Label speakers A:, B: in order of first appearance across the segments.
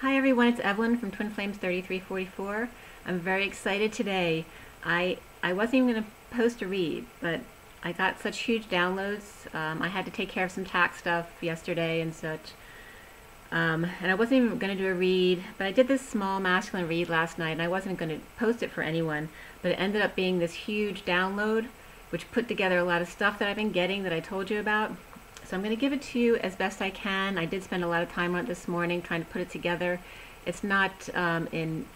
A: Hi everyone, it's Evelyn from Twin Flames 3344. I'm very excited today. I wasn't even going to post a read, but I got such huge downloads. I had to take care of some tax stuff yesterday and such. And I wasn't even going to do a read, but I did this small masculine read last night, and I wasn't going to post it for anyone, but it ended up being this huge download, which put together a lot of stuff that I've been getting that I told you about. So I'm going to give it to you as best I can. I did spend a lot of time on it this morning trying to put it together. It's not in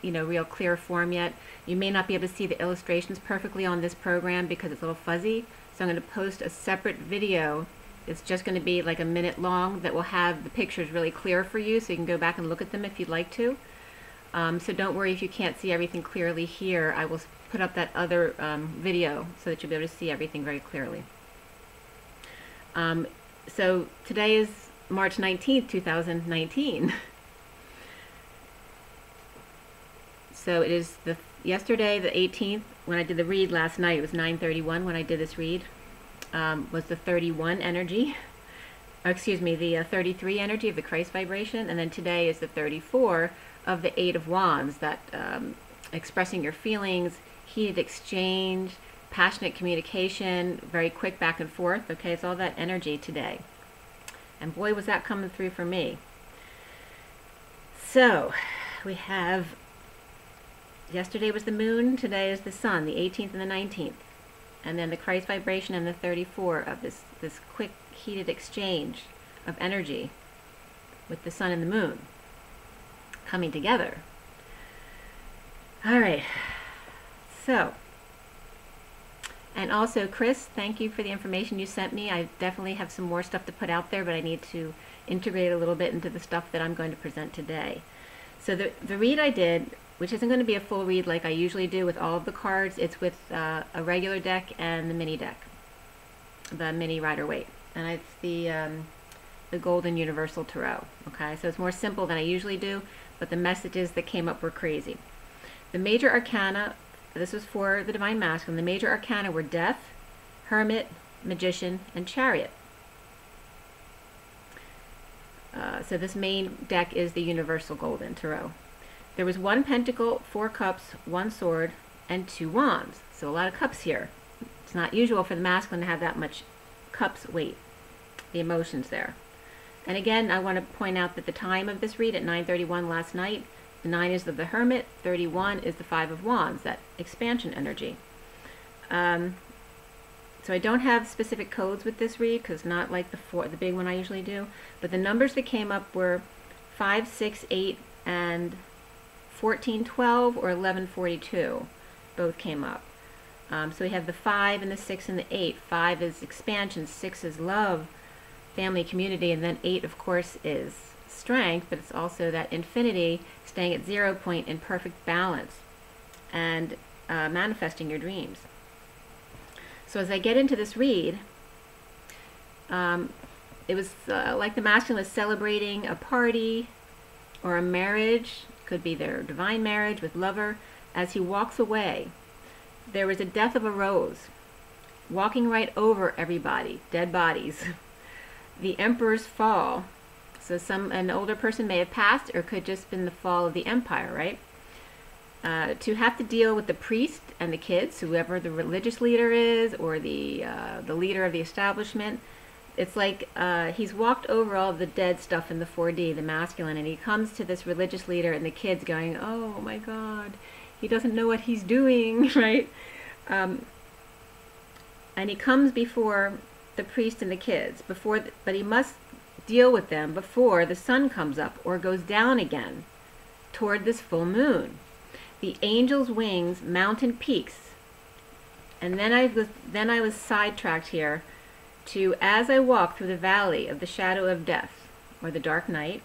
A: real clear form yet. You may not be able to see the illustrations perfectly on this program because it's a little fuzzy. So I'm going to post a separate video. It's just going to be like a minute long that will have the pictures really clear for you, so you can go back and look at them if you'd like to. So don't worry if you can't see everything clearly here. I will put up that other video so that you'll be able to see everything very clearly. So today is March 19th, 2019. So it is yesterday, the 18th, when I did the read last night. It was 9:31 when I did this read. Was the 31 energy, or excuse me, the 33 energy of the Christ vibration, and then today is the 34 of the 8 of Wands, that expressing your feelings, heated exchange, passionate communication, very quick back and forth. Okay, it's all that energy today. And boy, was that coming through for me. So, we have, yesterday was the moon, today is the sun, the 18th and the 19th. And then the Christ vibration and the 34 of this quick heated exchange of energy with the sun and the moon coming together. All right, so, and also, Chris, thank you for the information you sent me. I definitely have some more stuff to put out there, but I need to integrate a little bit into the stuff that I'm going to present today. So the read I did, which isn't going to be a full read like I usually do with all of the cards, it's with a regular deck and the mini deck, the mini Rider-Waite. And it's the Golden Universal Tarot. Okay, so it's more simple than I usually do, but the messages that came up were crazy. The major arcana, this was for the Divine Masculine. The major arcana were Death, Hermit, Magician, and Chariot. So this main deck is the Universal Golden Tarot. There was 1 pentacle, 4 cups, 1 sword, and 2 wands. So a lot of cups here. It's not usual for the masculine to have that much cups weight, the emotions there. And again, I want to point out that the time of this read at 9:31 last night, the 9 is of the Hermit, 31 is the 5 of Wands, that expansion energy. So I don't have specific codes with this read because it's not like the big one I usually do. But the numbers that came up were 5, 6, 8, and 1412 or 1142. Both came up. So we have the 5 and the 6 and the 8. 5 is expansion, 6 is love, family, community, and then 8, of course, is strength, but it's also that infinity, staying at 0 point in perfect balance and manifesting your dreams. So as I get into this read, it was like the masculine was celebrating a party or a marriage, could be their divine marriage with lover. As he walks away, there was a death of a rose, walking right over everybody, dead bodies. The emperor's fall. So an older person may have passed, or could just been the fall of the empire, right? To have to deal with the priest and the kids, whoever the religious leader is, or the leader of the establishment. It's like he's walked over all the dead stuff in the 4D, the masculine, and he comes to this religious leader and the kids going, oh my God, he doesn't know what he's doing, right? And he comes before the priest and the kids, but he must deal with them before the sun comes up or goes down again toward this full moon. The angel's wings, mountain peaks. And then I was sidetracked here to, as I walk through the valley of the shadow of death, or the dark night,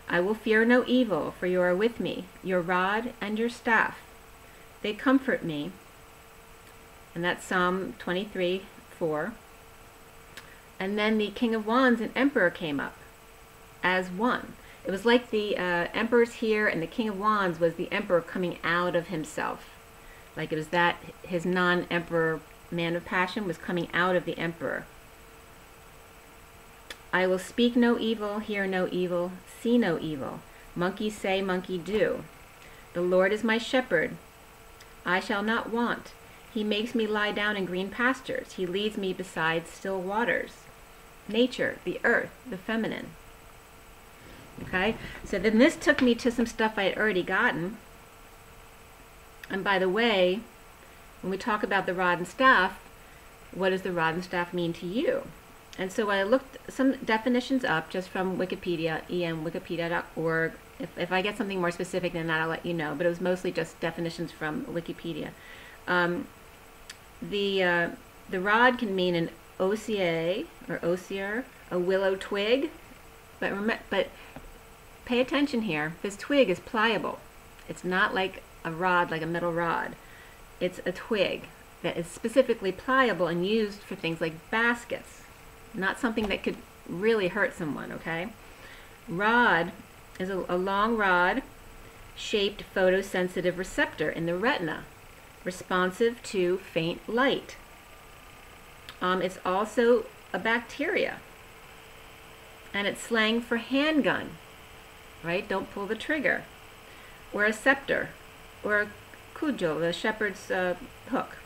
A: I will fear no evil, for you are with me, your rod and your staff. They comfort me. And that's Psalm 23:4. And then the King of Wands and Emperor came up as one. It was like the Emperor's here, and the King of Wands was the Emperor coming out of himself. Like it was that his non-Emperor man of passion was coming out of the Emperor. I will speak no evil, hear no evil, see no evil. Monkey say, monkey do. The Lord is my shepherd. I shall not want. He makes me lie down in green pastures. He leads me beside still waters. Nature, the earth, the feminine. Okay, so then this took me to some stuff I had already gotten. And by the way, when we talk about the rod and staff, what does the rod and staff mean to you? And so I looked some definitions up just from Wikipedia, emwikipedia.org. If I get something more specific than that, I'll let you know. But it was mostly just definitions from Wikipedia. The rod can mean an osier or osier, a willow twig. But pay attention here. This twig is pliable. It's not like a rod, like a metal rod. It's a twig that is specifically pliable and used for things like baskets. Not something that could really hurt someone, okay? Rod is a long rod shaped photosensitive receptor in the retina, responsive to faint light. It's also a bacteria, and it's slang for handgun, right? Don't pull the trigger. Or a scepter, or a cudgel, the shepherd's hook.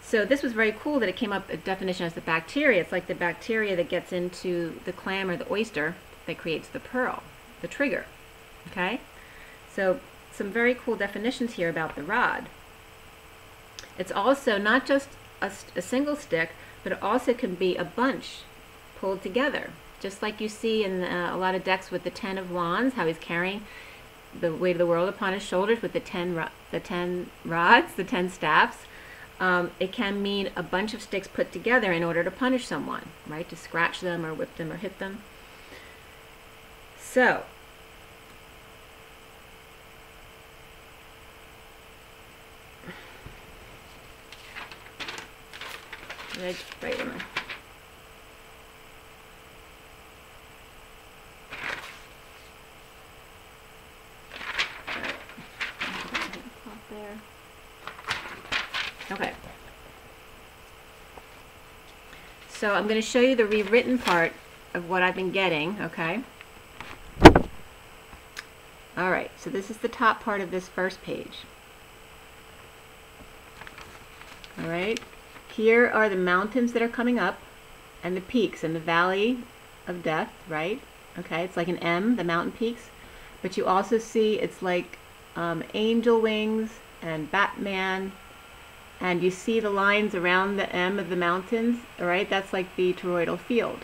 A: So this was very cool that it came up a definition as the bacteria. It's like the bacteria that gets into the clam or the oyster that creates the pearl, the trigger. Okay? So some very cool definitions here about the rod. It's also not just a single stick, but it also can be a bunch pulled together. Just like you see in a lot of decks with the 10 of Wands, how he's carrying the weight of the world upon his shoulders with the 10 rods, the 10 staffs. It can mean a bunch of sticks put together in order to punish someone, right? To scratch them or whip them or hit them. So, right in my... Okay. So I'm going to show you the rewritten part of what I've been getting, okay? Alright, so this is the top part of this first page. Alright, here are the mountains that are coming up, and the peaks, and the valley of death, right? Okay, it's like an M, the mountain peaks. But you also see it's like angel wings and Batman. And you see the lines around the M of the mountains, all right? That's like the toroidal field,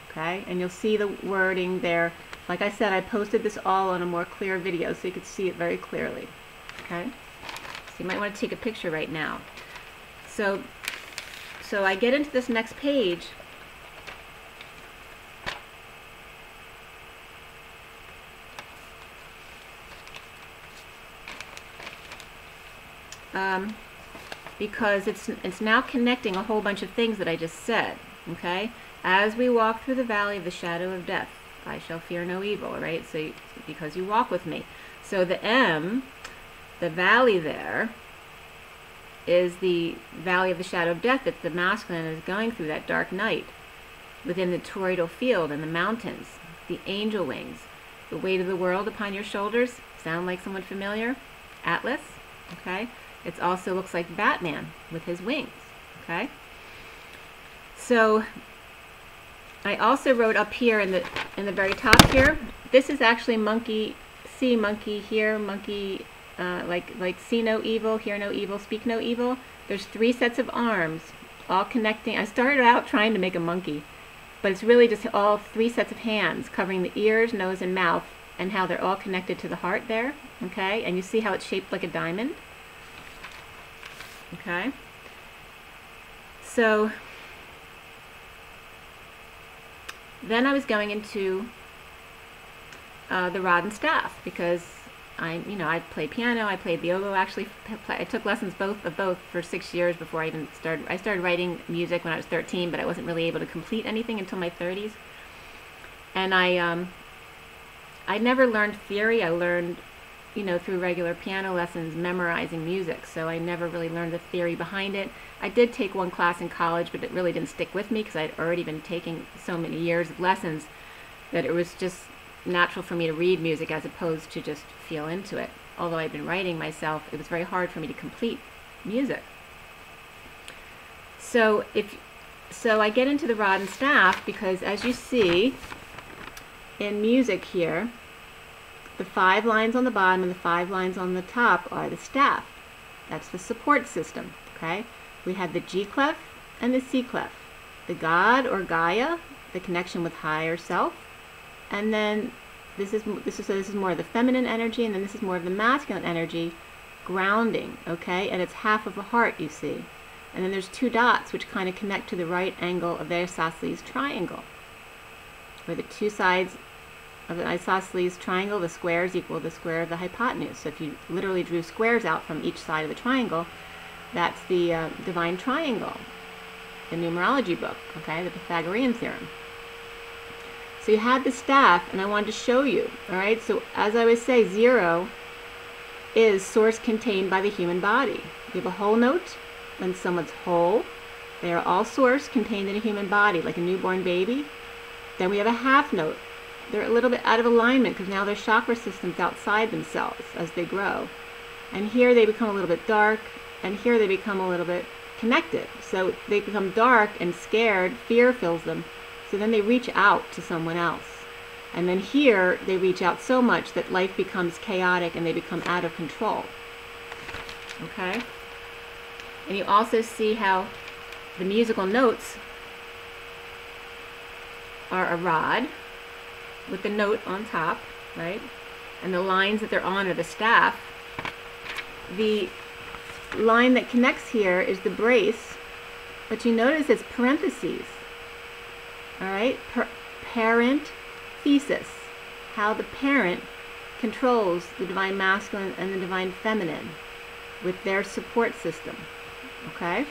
A: okay? And you'll see the wording there. Like I said, I posted this all on a more clear video so you could see it very clearly, okay? So you might want to take a picture right now. So I get into this next page. Because it's now connecting a whole bunch of things that I just said, okay? As we walk through the valley of the shadow of death, I shall fear no evil, right? So because you walk with me. So the M, the valley there, is the valley of the shadow of death that the masculine is going through, that dark night, within the toroidal field and the mountains, the angel wings, the weight of the world upon your shoulders. Sound like someone familiar? Atlas, okay? It also looks like Batman with his wings, okay? So I also wrote up here in the very top here, this is actually monkey, see monkey, hear monkey, like see no evil, hear no evil, speak no evil. There's 3 sets of arms, all connecting. I started out trying to make a monkey, but it's really just all 3 sets of hands covering the ears, nose, and mouth, and how they're all connected to the heart there, okay? And you see how it's shaped like a diamond. Okay, so then I was going into the rod and staff because I played piano, I played the oboe. Actually, I took lessons of both for 6 years before I even started. I started writing music when I was 13, but I wasn't really able to complete anything until my 30s. And I never learned theory. I learned you know, through regular piano lessons, memorizing music, so I never really learned the theory behind it. I did take one class in college, but it really didn't stick with me because I'd already been taking so many years of lessons that it was just natural for me to read music as opposed to just feel into it. Although I'd been writing myself, it was very hard for me to complete music. So I get into the rod and staff because, as you see in music here, the 5 lines on the bottom and the 5 lines on the top are the staff. That's the support system, okay? We have the G clef and the C clef. The God or Gaia, the connection with higher self, and then this is more of the feminine energy, and then this is more of the masculine energy, grounding, okay? And it's half of a heart, you see. And then there's 2 dots which kind of connect to the right angle of the isosceles triangle, where the 2 sides of the isosceles triangle, the squares equal the square of the hypotenuse. So if you literally drew squares out from each side of the triangle, that's the divine triangle, the numerology book, okay, the Pythagorean theorem. So you have the staff, and I wanted to show you, all right? So as I always say, 0 is source contained by the human body. You have a whole note when someone's whole. They are all source contained in a human body, like a newborn baby. Then we have a half note. They're a little bit out of alignment because now their chakra system's outside themselves as they grow. And here they become a little bit dark, and here they become a little bit connected. So they become dark and scared, fear fills them. So then they reach out to someone else. And then here they reach out so much that life becomes chaotic and they become out of control. Okay? And you also see how the musical notes are a rod with the note on top, right? And the lines that they're on are the staff. The line that connects here is the brace, but you notice it's parentheses. All right? Parent thesis. How the parent controls the divine masculine and the divine feminine with their support system. Okay?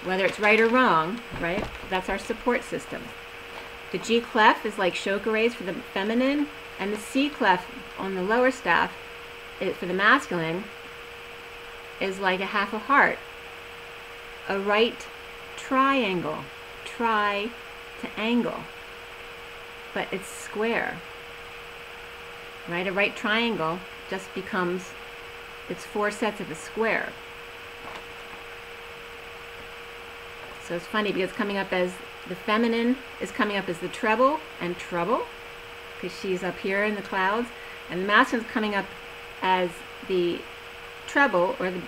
A: Whether it's right or wrong, right? That's our support system. The G clef is like chakra rays for the feminine, and the C clef on the lower staff for the masculine is like a half a heart. A right triangle. Try to angle. But it's square. Right? A right triangle just becomes, it's 4 sets of a square. So it's funny because coming up as the feminine is coming up as the treble and trouble, because she's up here in the clouds, and the masculine is coming up as the treble or the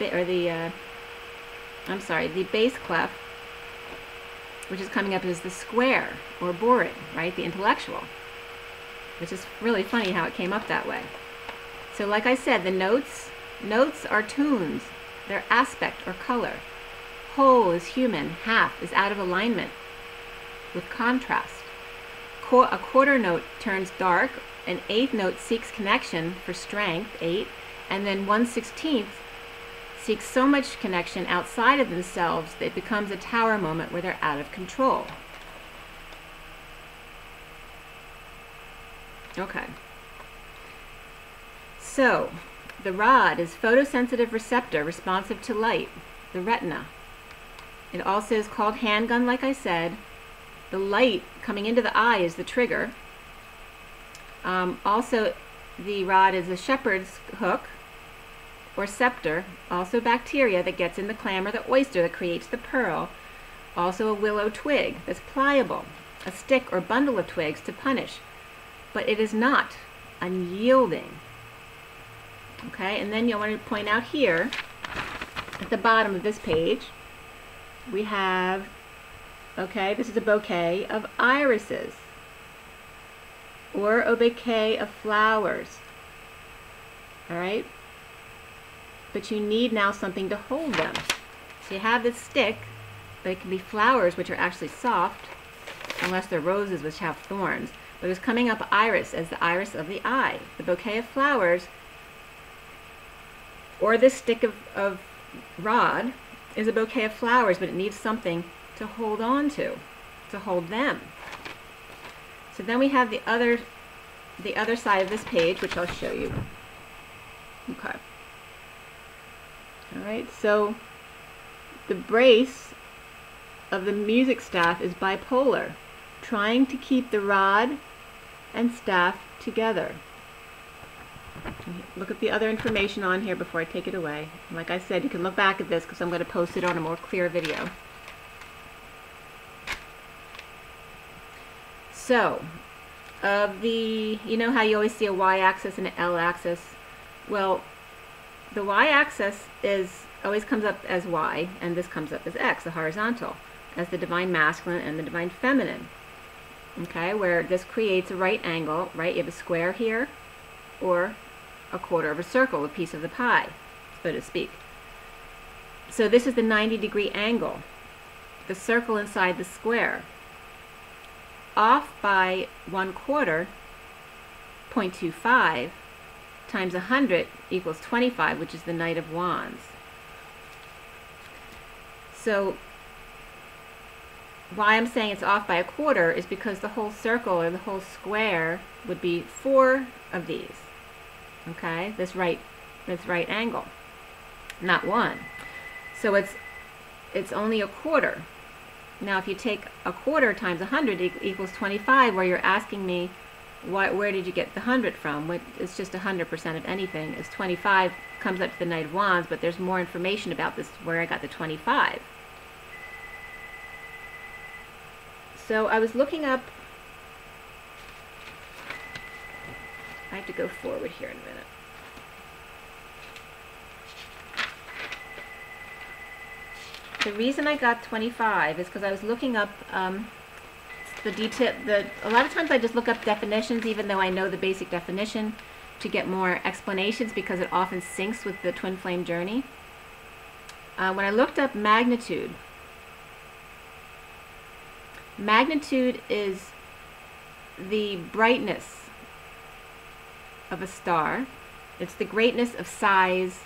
A: bass clef, which is coming up as the square or boring, right? The intellectual, which is really funny how it came up that way. So like I said, the notes are tunes. They're aspect or color. Whole is human, half is out of alignment with contrast. A quarter note turns dark, an 8th note seeks connection for strength, 8, and then 1/16 seeks so much connection outside of themselves that it becomes a tower moment where they're out of control. Okay. So, the rod is photosensitive receptor responsive to light, the retina. It also is called handgun, like I said. The light coming into the eye is the trigger. Also, the rod is a shepherd's hook or scepter, also bacteria that gets in the clam or the oyster that creates the pearl. Also a willow twig that's pliable, a stick or bundle of twigs to punish. But it is not unyielding. Okay, and then you'll want to point out here at the bottom of this page, we have, okay, this is a bouquet of irises or a bouquet of flowers. All right, but you need now something to hold them. So you have this stick, but it can be flowers, which are actually soft, unless they're roses, which have thorns. But it's coming up iris as the iris of the eye. The bouquet of flowers, or this stick of rod, is a bouquet of flowers, but it needs something to hold on to hold them. So then we have the other the other side of this page, which I'll show you. Okay. All right, so the brace of the music staff is bipolar, trying to keep the rod and staff together. Look at the other information on here before I take it away. And like I said, you can look back at this because I'm going to post it on a more clear video. So, you know how you always see a y-axis and an l-axis? Well, the y-axis always comes up as y, and this comes up as x, the horizontal, as the divine masculine and the divine feminine. Okay, where this creates a right angle, right? You have a square here, or a quarter of a circle, a piece of the pie, so to speak. So this is the 90-degree angle, the circle inside the square. Off by 1/4, 0.25, times 100 equals 25, which is the Knight of Wands. So why I'm saying it's off by 1/4 is because the whole circle or the whole square would be 4 of these. Okay, this right angle, not 1. So it's only 1/4. Now if you take 1/4 times 100 equals 25, where you're asking me where did you get the 100 from? It's just 100% of anything. Is 25 comes up to the Knight of Wands, but there's more information about this where I got the 25. So I was looking up, I have to go forward here in a minute. The reason I got 25 is because I was looking up the detail. A lot of times I just look up definitions, even though I know the basic definition, to get more explanations because it often syncs with the twin flame journey. When I looked up magnitude, magnitude is the brightness of a star. It's the greatness of size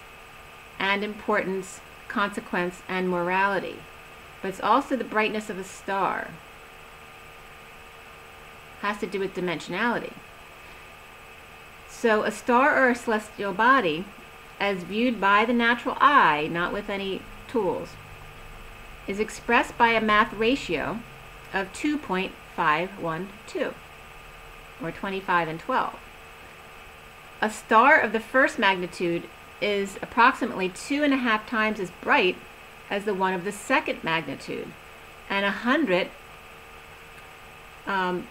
A: and importance, consequence, and morality. But it's also the brightness of a star. Has to do with dimensionality. So a star or a celestial body, as viewed by the natural eye, not with any tools, is expressed by a math ratio of 2.512, or 25 and 12. A star of the first magnitude is approximately 2.5 times as bright as the one of the second magnitude, and 100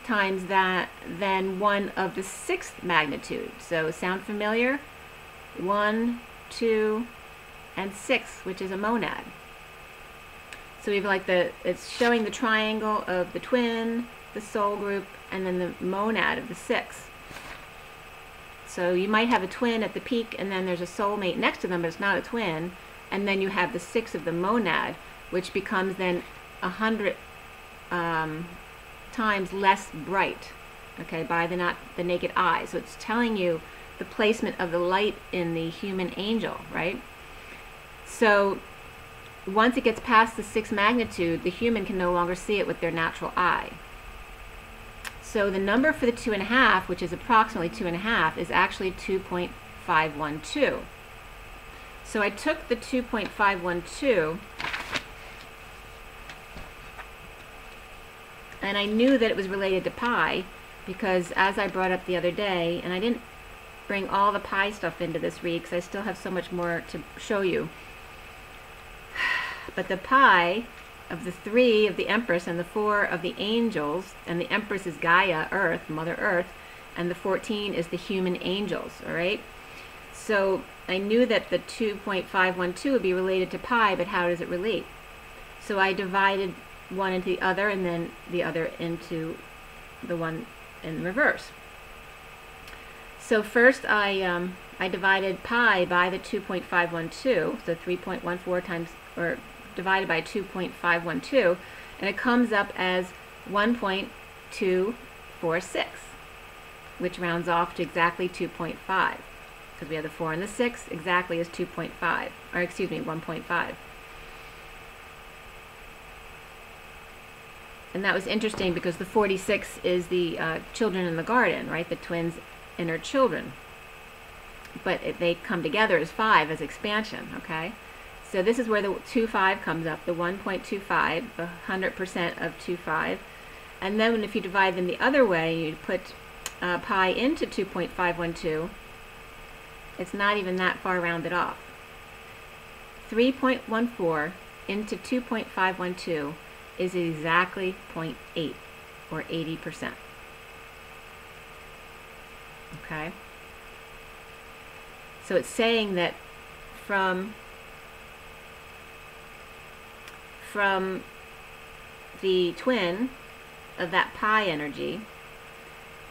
A: times that than one of the sixth magnitude. So sound familiar? 1, 2, and 6, which is a monad. So we have like it's showing the triangle of the twin, the soul group, and then the monad of the 6. So you might have a twin at the peak, and then there's a soulmate next to them, but it's not a twin. And then you have the 6 of the monad, which becomes then 100 times less bright, okay, by the naked eye. So it's telling you the placement of the light in the human angel, right? So once it gets past the 6th magnitude, the human can no longer see it with their natural eye. So the number for the 2.5, which is approximately 2.5, is actually 2.512. So I took the 2.512, and I knew that it was related to pi, because as I brought up the other day, and I didn't bring all the pi stuff into this read because I still have so much more to show you, but the pi of the 3 of the Empress and the 4 of the angels, and the Empress is Gaia, Earth, Mother Earth, and the 14 is the human angels, all right? So I knew that the 2.512 would be related to pi, but how does it relate? So I divided one into the other, and then the other into the one in reverse. So first I divided pi by the 2.512, so 3.14 times, or divided by 2.512, and it comes up as 1.246, which rounds off to exactly 2.5, because we have the 4 and the 6, exactly as 2.5, or excuse me, 1.5. And that was interesting because the 46 is the children in the garden, right? The twins' inner children. But they come together as 5 as expansion, okay? So this is where the 2-5 comes up, the 1.25, the 100% of 2-5. And then if you divide them the other way, you put pi into 2.512, it's not even that far rounded off. 3.14 into 2.512 is exactly 0.8, or 80%. Okay? So it's saying that from the twin of that pi energy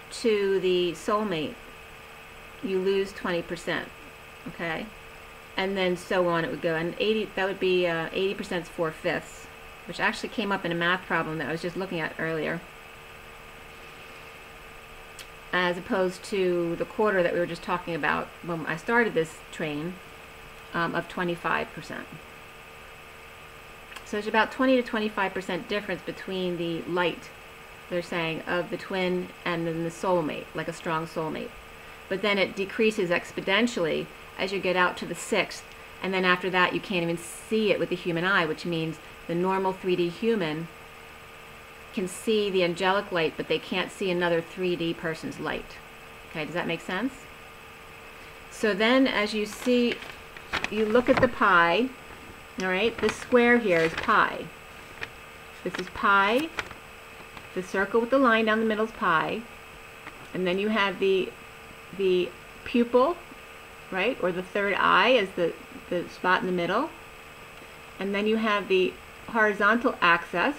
A: to the soulmate, you lose 20%, okay? And then so on it would go. And 80, that would be 80% is 4/5, which actually came up in a math problem that I was just looking at earlier, as opposed to the quarter that we were just talking about when I started this train, of 25%. So there's about 20 to 25% difference between the light, they're saying, of the twin and then the soulmate, like a strong soulmate. But then it decreases exponentially as you get out to the 6th, and then after that you can't even see it with the human eye, which means the normal 3D human can see the angelic light, but they can't see another 3D person's light. Okay, does that make sense? So then as you see, you look at the pi, all right, this square here is pi. This is pi, the circle with the line down the middle is pi, and then you have the pupil, right, or the third eye is the spot in the middle, and then you have the horizontal axis,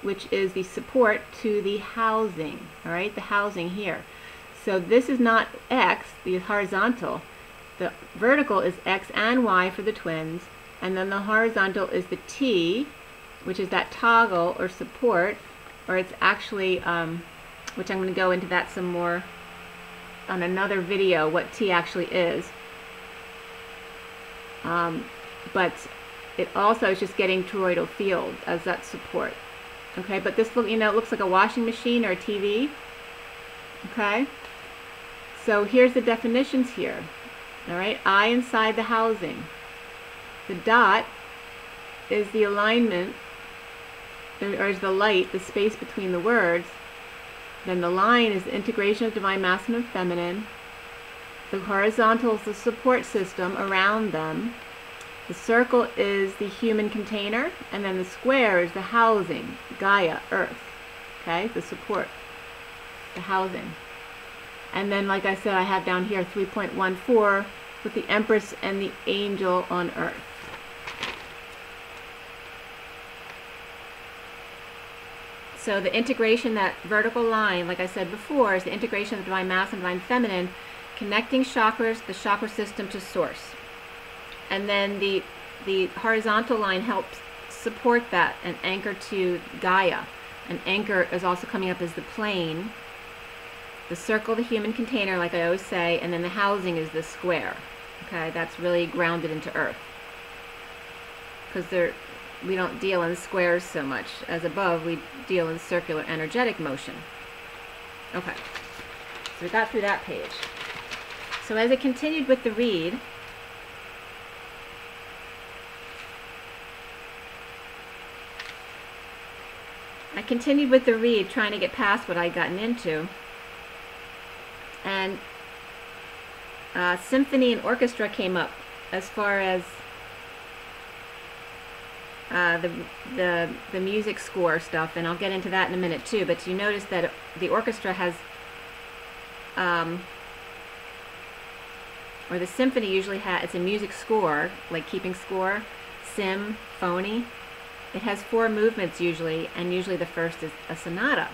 A: which is the support to the housing, all right, the housing here. So this is not X, the horizontal. The vertical is X and Y for the twins, and then the horizontal is the T, which is that toggle or support, or it's actually, which I'm going to go into that some more on another video, what T actually is. But it also is just getting toroidal field as that support. Okay, but this look, you know, it looks like a washing machine or a TV. Okay, so here's the definitions here. All right, I inside the housing. The dot is the alignment, or is the light, the space between the words. Then the line is the integration of divine masculine and feminine. The horizontal is the support system around them. The circle is the human container, and then the square is the housing, Gaia, Earth, okay, the support, the housing. And then, like I said, I have down here 3.14 with the Empress and the angel on Earth. So the integration, that vertical line, like I said before, is the integration of divine masculine and divine feminine, connecting chakras, the chakra system to source. And then the horizontal line helps support that and anchor to Gaia. An anchor is also coming up as the plane. The circle, the human container, like I always say, and then the housing is the square. Okay, that's really grounded into Earth. Because we don't deal in squares so much. As above, we deal in circular energetic motion. Okay, so we got through that page. So as I continued with the read, trying to get past what I'd gotten into. And symphony and orchestra came up as far as the music score stuff, and I'll get into that in a minute too. But you notice that the orchestra has, or the symphony usually has, it's a music score, like keeping score, symphony. It has 4 movements usually, and usually the first is a sonata.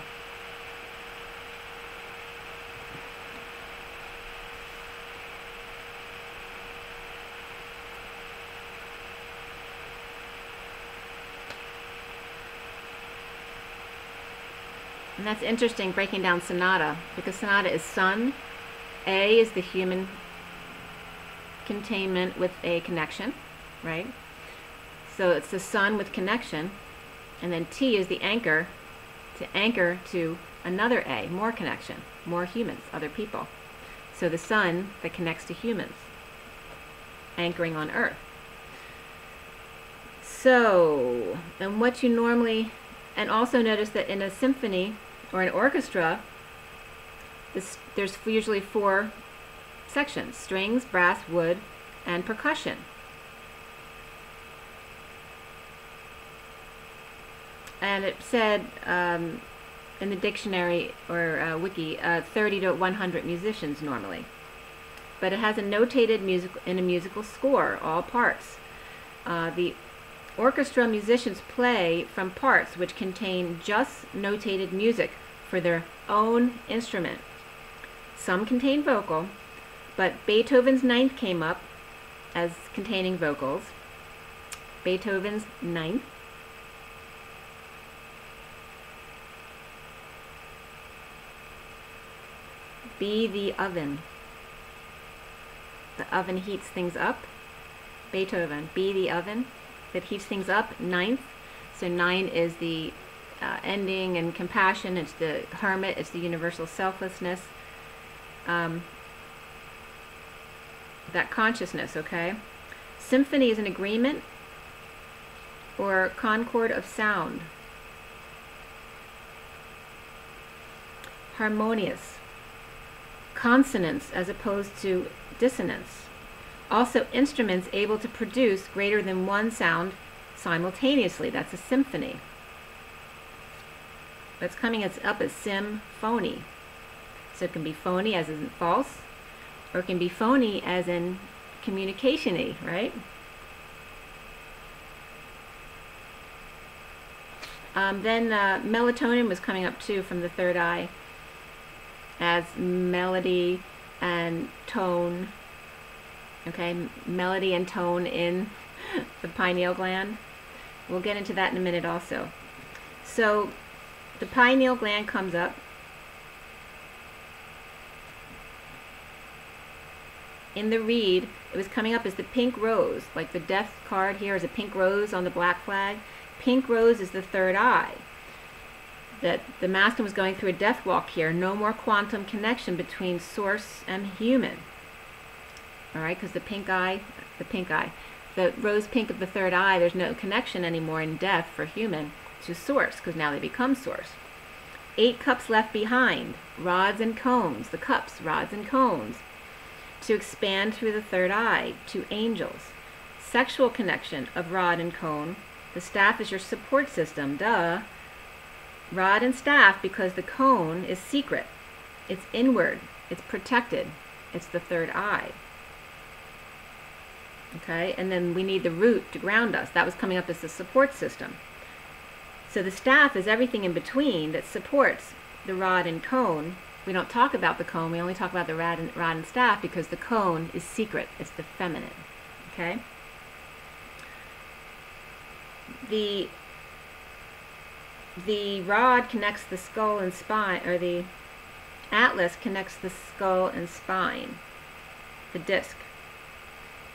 A: And that's interesting, breaking down sonata, because sonata is sun, A is the human containment with a connection, right? So it's the sun with connection, and then T is the anchor, to anchor to another A, more connection, more humans, other people. So the sun that connects to humans, anchoring on Earth. So, and what you normally, and also notice that in a symphony or an orchestra, there's usually 4 sections: strings, brass, wood, and percussion. And it said in the dictionary or wiki, 30 to 100 musicians normally. But it has a notated in a musical score, all parts. The orchestra musicians play from parts which contain just notated music for their own instrument. Some contain vocal, but Beethoven's Ninth came up as containing vocals. Beethoven's Ninth. Be the oven. The oven heats things up. Beethoven, be the oven that heats things up. Ninth. So 9 is the ending and compassion. It's the hermit. It's the universal selflessness. That consciousness, okay? Symphony is an agreement or concord of sound. Harmonious. Consonance as opposed to dissonance. Also instruments able to produce greater than one sound simultaneously. That's a symphony. That's coming up as symphony. So it can be phony as in false, or it can be phony as in communication-y, right? Then melatonin was coming up too from the third eye as melody and tone. Okay, melody and tone in the pineal gland. We'll get into that in a minute also. So the pineal gland comes up. In the reed, it was coming up as the pink rose, like the death card here is a pink rose on the black flag. Pink rose is the third eye. That the master was going through a death walk here. No more quantum connection between source and human. All right, because the rose pink of the third eye, there's no connection anymore in death for human to source, because now they become source. 8 cups left behind, rods and cones, the cups, rods and cones, to expand through the third eye to angels. Sexual connection of rod and cone. The staff is your support system, duh. Rod and staff, because the cone is secret. It's inward. It's protected. It's the third eye. Okay, and then we need the root to ground us. That was coming up as the support system. So the staff is everything in between that supports the rod and cone. We don't talk about the cone. We only talk about the rod and staff because the cone is secret. It's the feminine. Okay? The rod connects the skull and spine, or the atlas connects the skull and spine, the disc.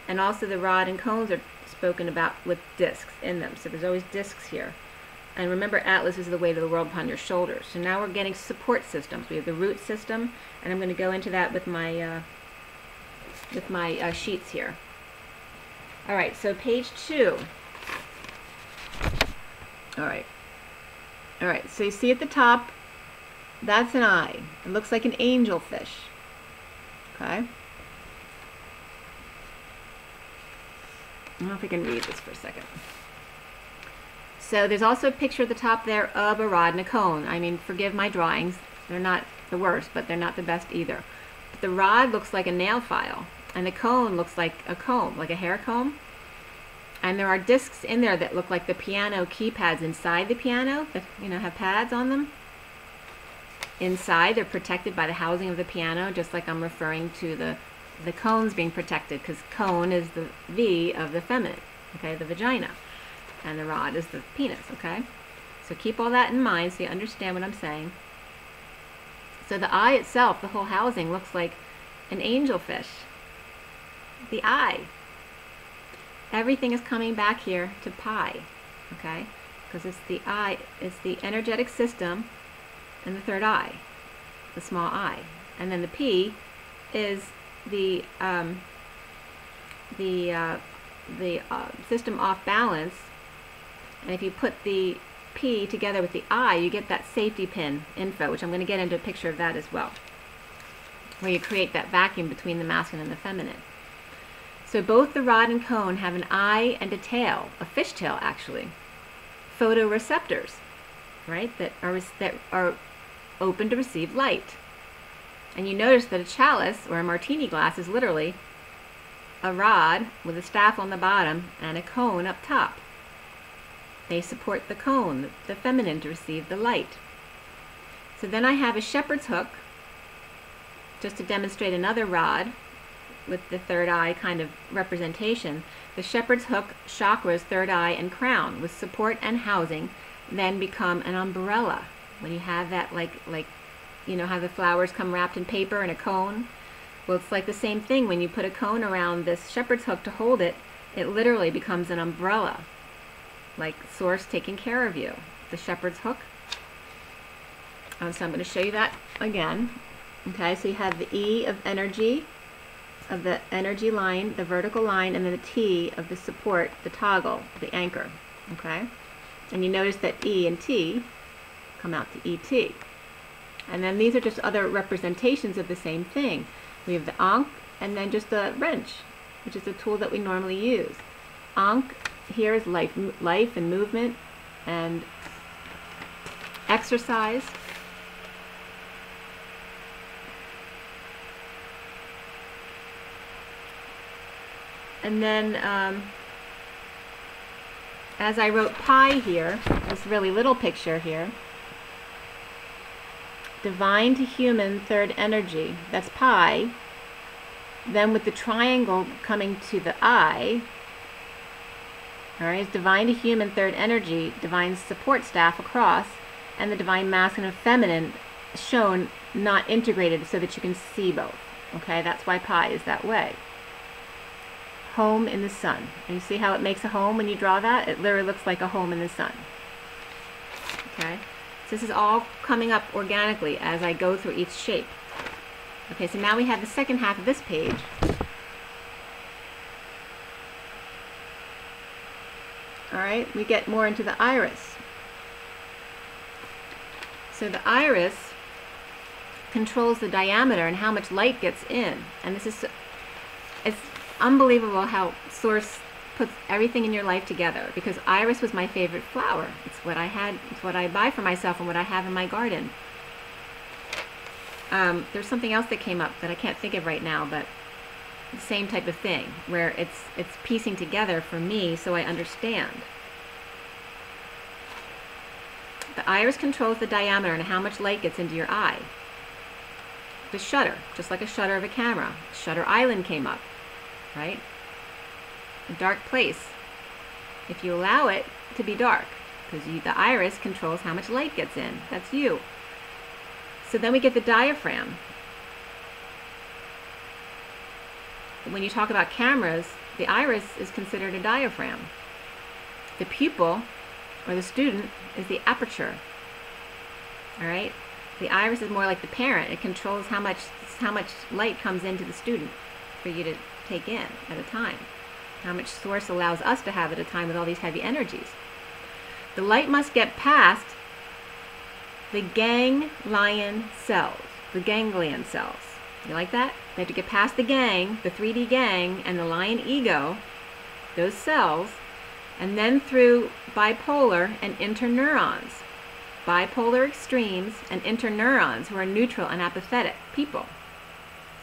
A: And also the rod and cones are spoken about with discs in them. So there's always discs here. And remember, Atlas is the weight of the world upon your shoulders. So now we're getting support systems. We have the root system, and I'm going to go into that with my sheets here. All right, so page 2. All right, so you see at the top, that's an eye. It looks like an angelfish. Okay. I don't know if I can read this for a second. So there's also a picture at the top there of a rod and a cone. I mean, forgive my drawings. They're not the worst, but they're not the best either. But the rod looks like a nail file, and the cone looks like a comb, like a hair comb. And there are discs in there that look like the piano keypads inside the piano that, have pads on them. Inside, they're protected by the housing of the piano, just like I'm referring to the cones being protected, because cone is the V of the feminine, okay, the vagina. And the rod is the penis, okay? So keep all that in mind so you understand what I'm saying. So the eye itself, the whole housing, looks like an angelfish. The eye. Everything is coming back here to pi, okay? because it's the eye, it's the energetic system and the third eye, the small eye. And then the P is the system off balance. And if you put the P together with the I, you get that safety pin info, which I'm going to get into a picture of that as well, where you create that vacuum between the masculine and the feminine. So both the rod and cone have an eye and a tail, a fishtail actually, photoreceptors, right, that are open to receive light. And you notice that a chalice or a martini glass is literally a rod with a staff on the bottom and a cone up top. They support the cone, the feminine, to receive the light. So then I have a shepherd's hook, just to demonstrate another rod with the third eye kind of representation. The shepherd's hook chakras, third eye and crown, with support and housing, then become an umbrella. When you have that, like you know how the flowers come wrapped in paper in a cone? Well, it's like the same thing. When you put a cone around this shepherd's hook to hold it, it literally becomes an umbrella, like Source taking care of you. The shepherd's hook. So I'm going to show you that again. Okay, so you have the E of energy, of the energy line, the vertical line, and then the T of the support, the toggle, the anchor. Okay, and you notice that E and T come out to ET. And then these are just other representations of the same thing. We have the Ankh and then just a wrench, which is a tool that we normally use. Ankh here is life and movement and exercise. And then as I wrote pi here, this really little picture here, divine to human third energy, that's pi. Then with the triangle coming to the eye, all right, it's divine to human third energy, divine support staff across, and the divine masculine and feminine shown not integrated so that you can see both. Okay, that's why pi is that way. Home in the sun. And you see how it makes a home when you draw that? It literally looks like a home in the sun. Okay, so this is all coming up organically as I go through each shape. Okay, so now we have the second half of this page. All right, we get more into the iris. So the iris controls the diameter and how much light gets in. And this is, it's unbelievable how Source puts everything in your life together, because iris was my favorite flower. It's what I had, it's what I buy for myself and what I have in my garden. There's something else that came up that I can't think of right now, but the same type of thing, where it's piecing together for me so I understand. The iris controls the diameter and how much light gets into your eye. The shutter, just like a shutter of a camera. Shutter island came up, right? A dark place. If you allow it to be dark, because the iris controls how much light gets in. That's you. So then we get the diaphragm. When you talk about cameras, the iris is considered a diaphragm. The pupil, or the student, is the aperture. All right? The iris is more like the parent. It controls how much light comes into the student for you to take in at a time. How much Source allows us to have at a time with all these heavy energies. The light must get past the ganglion cells, the ganglion cells. You like that? They have to get past the gang, the 3D gang, and the lion ego, those cells, and then through bipolar and interneurons. Bipolar extremes and interneurons, who are neutral and apathetic people.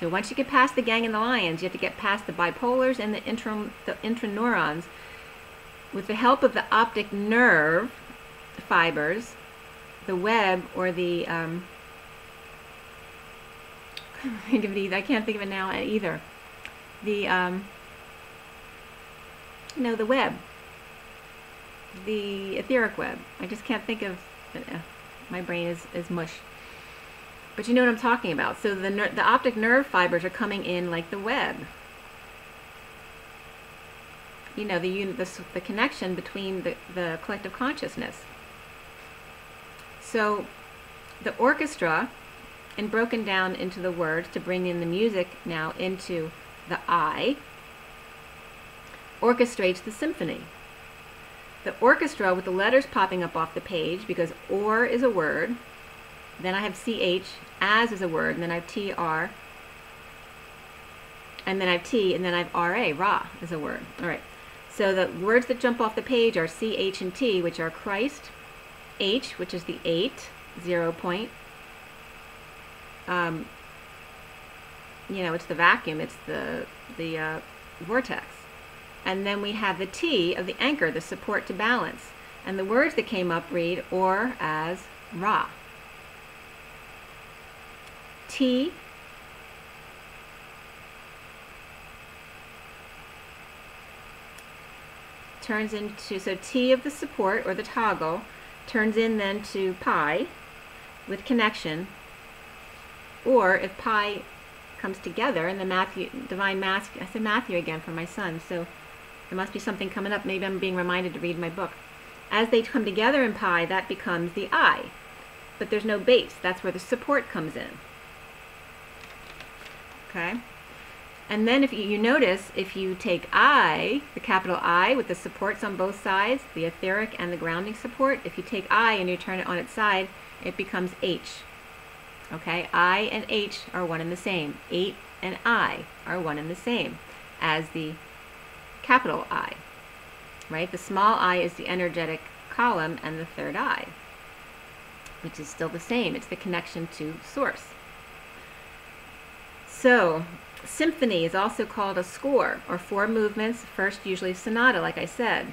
A: So once you get past the gang and the lions, you have to get past the bipolars and the interneurons with the help of the optic nerve fibers, the web, or the I can't think of it now either. The the web, the etheric web. I just can't think of. My brain is mush. But you know what I'm talking about. So the optic nerve fibers are coming in like the web. you know, the connection between the collective consciousness. So the orchestra, and broken down into the words to bring in the music now into the I, orchestrates the symphony. The orchestra with the letters popping up off the page, because or is a word, then I have CH, as is a word, and then I have TR, and then I have T, and then I have RA, Ra is a word. All right. So the words that jump off the page are CH and T, which are Christ, H, which is the 8, 0 point. You know, it's the vacuum, it's the vortex. And then we have the T of the anchor, the support to balance. And the words that came up read or as Ra. T turns into, so T of the support or the toggle turns in then to pi with connection, or if pi comes together in the divine mask, I said Matthew again for my son, so there must be something coming up. Maybe I'm being reminded to read my book. As they come together in pi, that becomes the I, but there's no base. That's where the support comes in. Okay? And then if you notice, if you take I, the capital I with the supports on both sides, the etheric and the grounding support, if you take I and you turn it on its side, it becomes H. Okay? I and H are one and the same. 8 and I are one and the same as the capital I. Right? The small I is the energetic column and the third eye, which is still the same. It's the connection to source. So, symphony is also called a score, or 4 movements, first usually sonata, like I said.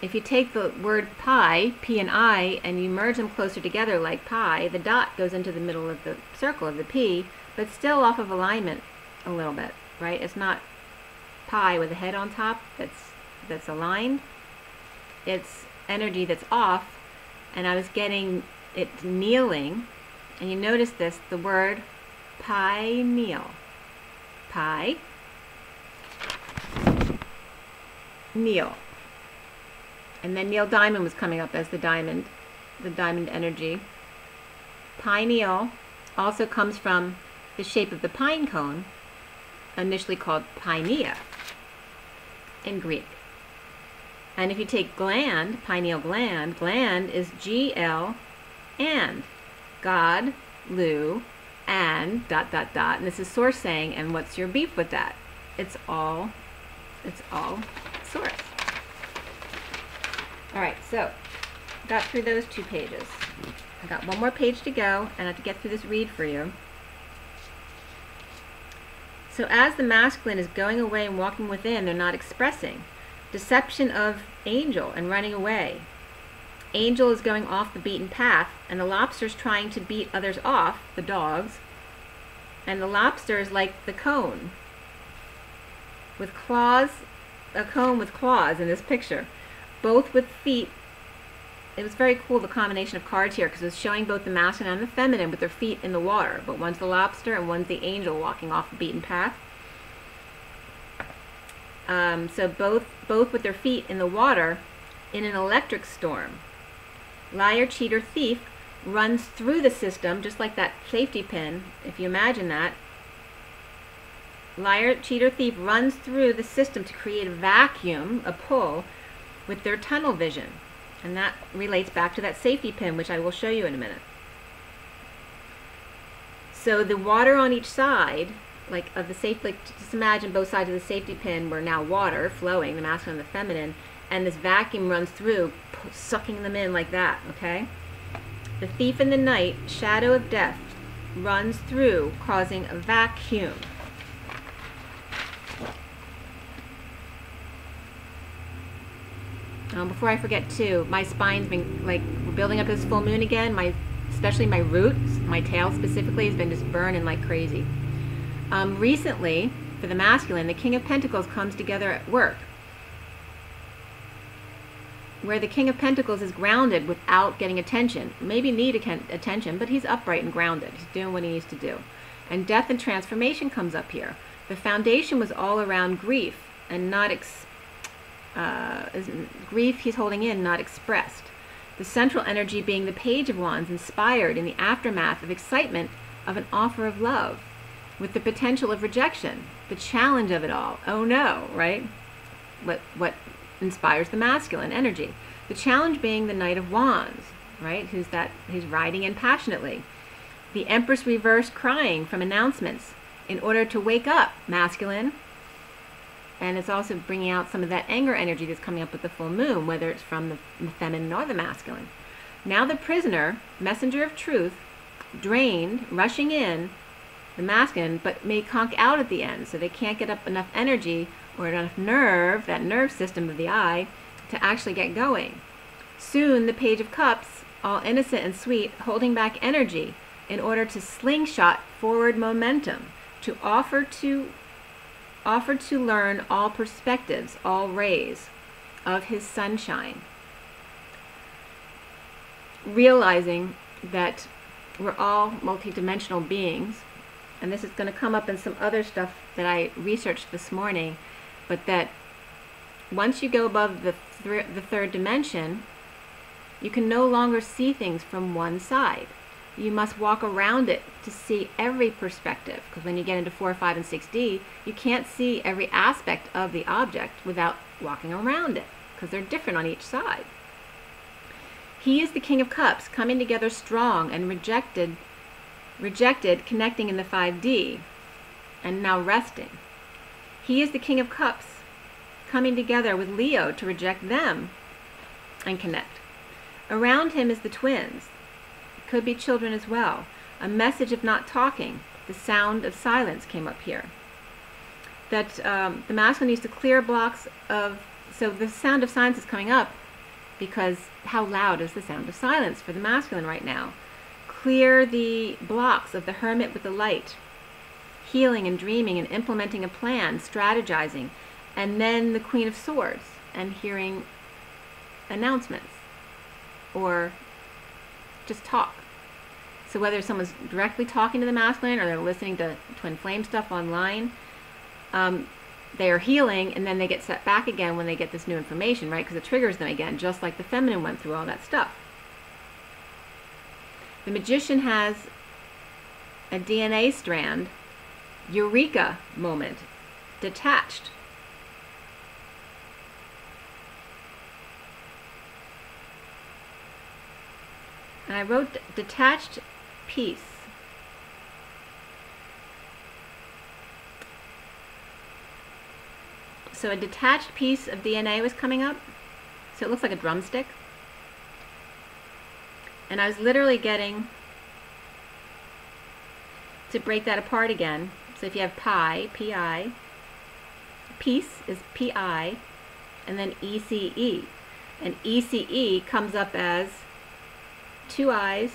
A: If you take the word pi, P and I, and you merge them closer together like pi, the dot goes into the middle of the circle of the P, but still off of alignment a little bit, right? It's not pi with a head on top that's aligned. It's energy that's off, and I was getting it kneeling, and you notice this, the word pineal. Pi, kneel. And then Neil Diamond was coming up as the diamond energy. Pineal also comes from the shape of the pine cone, initially called pineia in Greek. And if you take gland, pineal gland, gland is GL and God, Lu, and ... And this is source saying, and what's your beef with that? It's all source. All right, so got through those 2 pages. I got 1 more page to go, and I have to get through this read for you. So as the masculine is going away and walking within, they're not expressing. Deception of angel and running away. Angel is going off the beaten path, and the lobster's trying to beat others off, the dogs. And the lobster is like the cone with claws, a cone with claws in this picture, both with feet. It was very cool, the combination of cards here, because it was showing both the masculine and the feminine with their feet in the water, but one's the lobster and one's the angel walking off the beaten path. So both with their feet in the water in an electric storm. Liar, cheater, thief runs through the system, just like that safety pin, if you imagine that. Liar, cheater, thief runs through the system to create a vacuum, a pull, with their tunnel vision. And that relates back to that safety pin, which I will show you in a minute. So the water on each side, like of the safety, like just imagine both sides of the safety pin were now water flowing, the masculine and the feminine, and this vacuum runs through, sucking them in like that, okay? The thief in the night, shadow of death, runs through, causing a vacuum. Before I forget too, my spine's been like building up this full moon again. Especially my roots, my tail specifically, has been just burning like crazy. Recently, for the masculine, the King of Pentacles comes together at work, where the King of Pentacles is grounded without getting attention. Maybe need attention, but he's upright and grounded. He's doing what he needs to do. And death and transformation comes up here. The foundation was all around grief and not grief he's holding in, not expressed. The central energy being the Page of Wands, inspired in the aftermath of excitement of an offer of love, with the potential of rejection, the challenge of it all. Oh no, right? What inspires the masculine energy? The challenge being the Knight of Wands, right? Who's riding in passionately. The Empress reverse crying from announcements in order to wake up, masculine. And it's also bringing out some of that anger energy that's coming up with the full moon, whether it's from the feminine or the masculine. Now the Prisoner, messenger of truth, drained, rushing in, the masculine, but may conk out at the end, so they can't get up enough energy or enough nerve, that nerve system of the eye, to actually get going. Soon the Page of Cups, all innocent and sweet, holding back energy in order to slingshot forward momentum, to offer to learn all perspectives, all rays of his sunshine. Realizing that we're all multidimensional beings, and this is going to come up in some other stuff that I researched this morning, but that once you go above the third dimension, you can no longer see things from one side. You must walk around it to see every perspective, because when you get into 4, 5, and 6D, you can't see every aspect of the object without walking around it, because they're different on each side. He is the King of Cups, coming together strong and rejected, connecting in the 5D, and now resting. He is the King of Cups, coming together with Leo to reject them and connect. Around him is the twins. Could be children as well. A message of not talking. The sound of silence came up here. That the masculine needs to clear blocks of... So the sound of silence is coming up because how loud is the sound of silence for the masculine right now? Clear the blocks of the Hermit with the light. Healing and dreaming and implementing a plan, strategizing. And then the Queen of Swords and hearing announcements or just talk. So whether someone's directly talking to the masculine or they're listening to twin flame stuff online, they are healing, and then they get set back again when they get this new information, right? Because it triggers them again, just like the feminine went through all that stuff. The Magician has a DNA strand, Eureka moment, detached. And I wrote detached piece. So a detached piece of DNA was coming up. So it looks like a drumstick. And I was literally getting to break that apart again. So if you have pi, P-I, piece is P-I, and then E-C-E. And E-C-E comes up as 2 eyes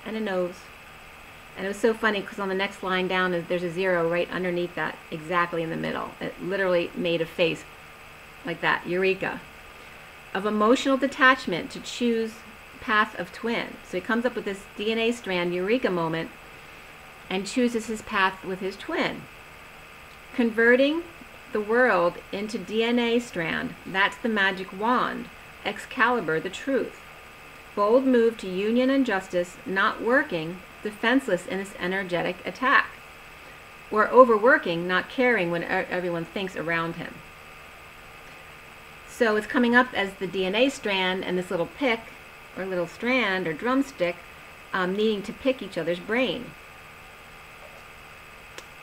A: and a nose. And it was so funny because on the next line down there's a 0 right underneath that, exactly in the middle. It literally made a face like that, Eureka. Of emotional detachment to choose path of twin. So he comes up with this DNA strand, Eureka moment, and chooses his path with his twin. Converting the world into DNA strand, that's the magic wand. Excalibur, the truth. Bold move to union and justice, not working, defenseless in this energetic attack. Or overworking, not caring when everyone thinks around him. So it's coming up as the DNA strand and this little pick, or little strand, or drumstick, needing to pick each other's brain.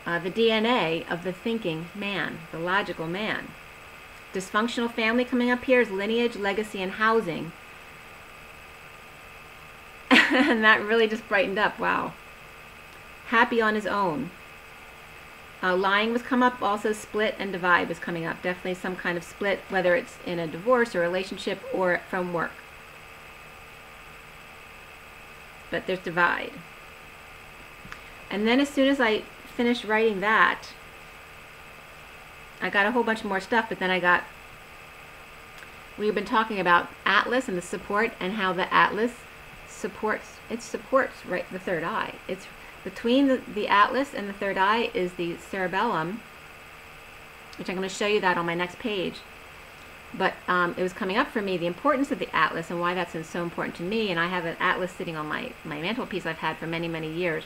A: The DNA of the thinking man, the logical man. Dysfunctional family coming up here is lineage, legacy, and housing. And that really just brightened up. Wow. Happy on his own. Lying was come up. Also split and divide was coming up. Definitely some kind of split, whether it's in a divorce or relationship or from work. But there's divide. And then as soon as I finished writing that, I got a whole bunch more stuff, but then we've been talking about Atlas and the support, and how the Atlas supports right the third eye. It's between the Atlas and the third eye is the cerebellum, which I'm going to show you that on my next page. But it was coming up for me, the importance of the atlas and why that's so important to me. And I have an atlas sitting on my mantelpiece I've had for many, many years.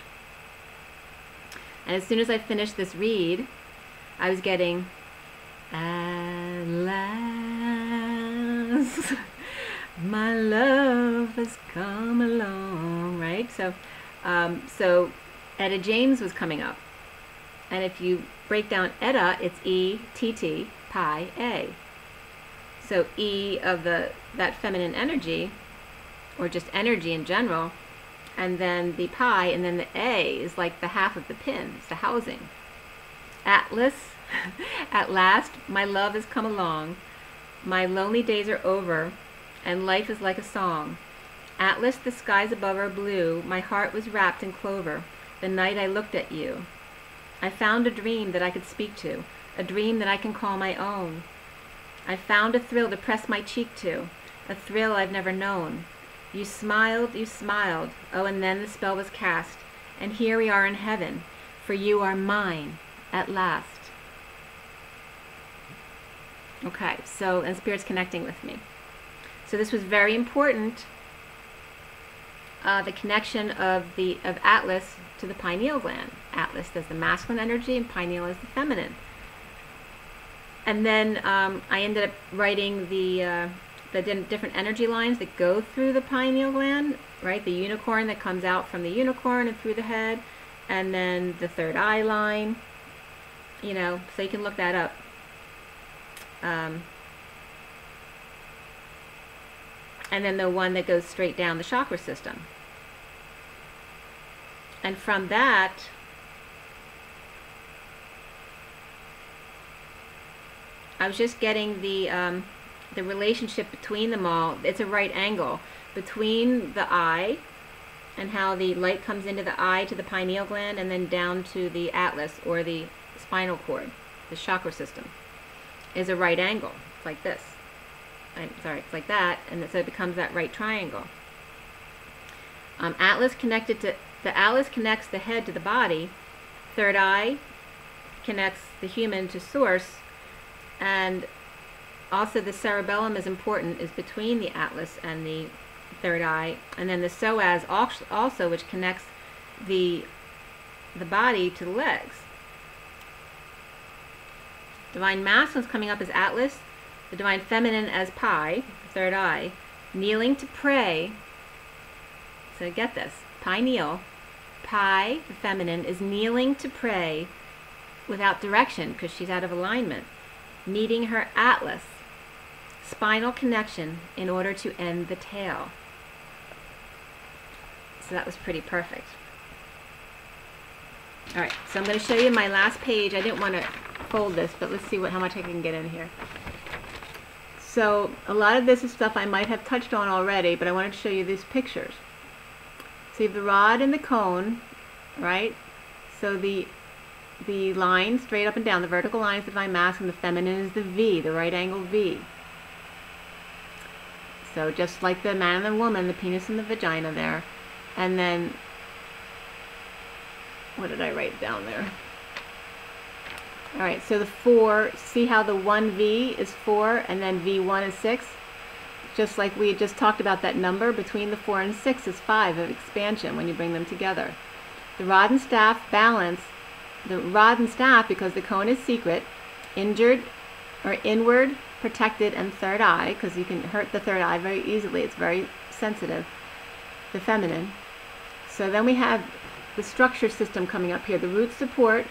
A: And as soon as I finished this read, I was getting, at last, my love has come along, right? So, Etta James was coming up. And if you break down Etta, it's E-T-T, pi, A. So E of that feminine energy, or just energy in general, and then the pi, and then the A is like the half of the pin. It's the housing. Atlas, at last, my love has come along. My lonely days are over, and life is like a song. Atlas, the skies above are blue. My heart was wrapped in clover the night I looked at you. I found a dream that I could speak to, a dream that I can call my own. I found a thrill to press my cheek to, a thrill I've never known. You smiled, oh, and then the spell was cast, and here we are in heaven, for you are mine at last. Okay, so, and Spirit's connecting with me. So this was very important, the connection of Atlas to the pineal gland. Atlas is the masculine energy, and pineal is the feminine. And then I ended up writing the different energy lines that go through the pineal gland, right? The unicorn that comes out from the unicorn and through the head, and then the third eye line, you know, so you can look that up. And then the one that goes straight down the chakra system. And from that, I was just getting the relationship between them all. It's a right angle between the eye and how the light comes into the eye to the pineal gland and then down to the atlas or the spinal cord, the chakra system, is a right angle. It's like this. It's like that, and so it becomes that right triangle. The atlas connects the head to the body. Third eye connects the human to source, and also the cerebellum is important, is between the atlas and the third eye, and then the psoas also, which connects the body to the legs. Divine masculine is coming up as atlas, the divine feminine as pi, third eye, kneeling to pray. So get this, pineal, pi, the feminine, is kneeling to pray without direction because she's out of alignment, needing her atlas, spinal connection, in order to end the tail. So that was pretty perfect. All right, so I'm going to show you my last page. I didn't want to fold this, but let's see how much I can get in here. So a lot of this is stuff I might have touched on already, but I wanted to show you these pictures. So you have the rod and the cone, right? So the line straight up and down, the vertical line is the divine masculine, the feminine is the V, the right angle V. So just like the man and the woman, the penis and the vagina there. And then, what did I write down there? All right, so the 4, see how the 1V is 4 and then V1 is 6? Just like we just talked about, that number between the 4 and 6 is 5 of expansion when you bring them together. The rod and staff balance, the rod and staff, because the cone is secret, injured or inward, protected, and third eye, because you can hurt the third eye very easily. It's very sensitive, the feminine. So then we have the structure system coming up here, the root support,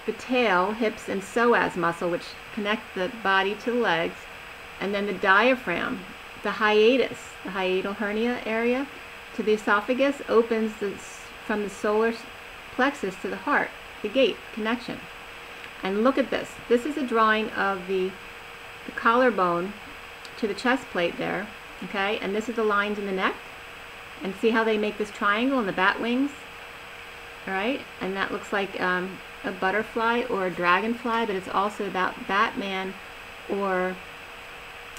A: the tail, hips, and psoas muscle, which connect the body to the legs, and then the diaphragm, the hiatus, the hiatal hernia area, to the esophagus, opens from the solar plexus to the heart, the gate connection. And look at this. This is a drawing of the collarbone to the chest plate there, okay? And this is the lines in the neck. And see how they make this triangle in the bat wings? All right? And that looks like a butterfly or a dragonfly, but it's also about Batman or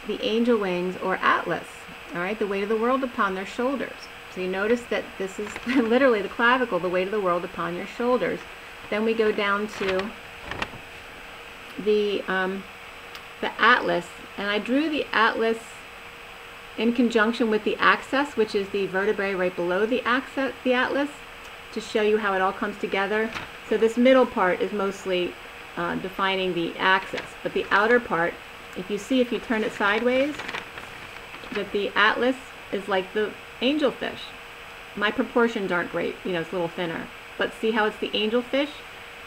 A: the angel wings or Atlas, all right? The weight of the world upon their shoulders. So you notice that this is literally the clavicle, the weight of the world upon your shoulders. Then we go down to the atlas, and I drew the atlas in conjunction with the axis, which is the vertebrae right below the atlas, to show you how it all comes together. So this middle part is mostly defining the axis, but the outer part, if you turn it sideways, that the atlas is like the angelfish. My proportions aren't great, it's a little thinner, but see how it's the angelfish,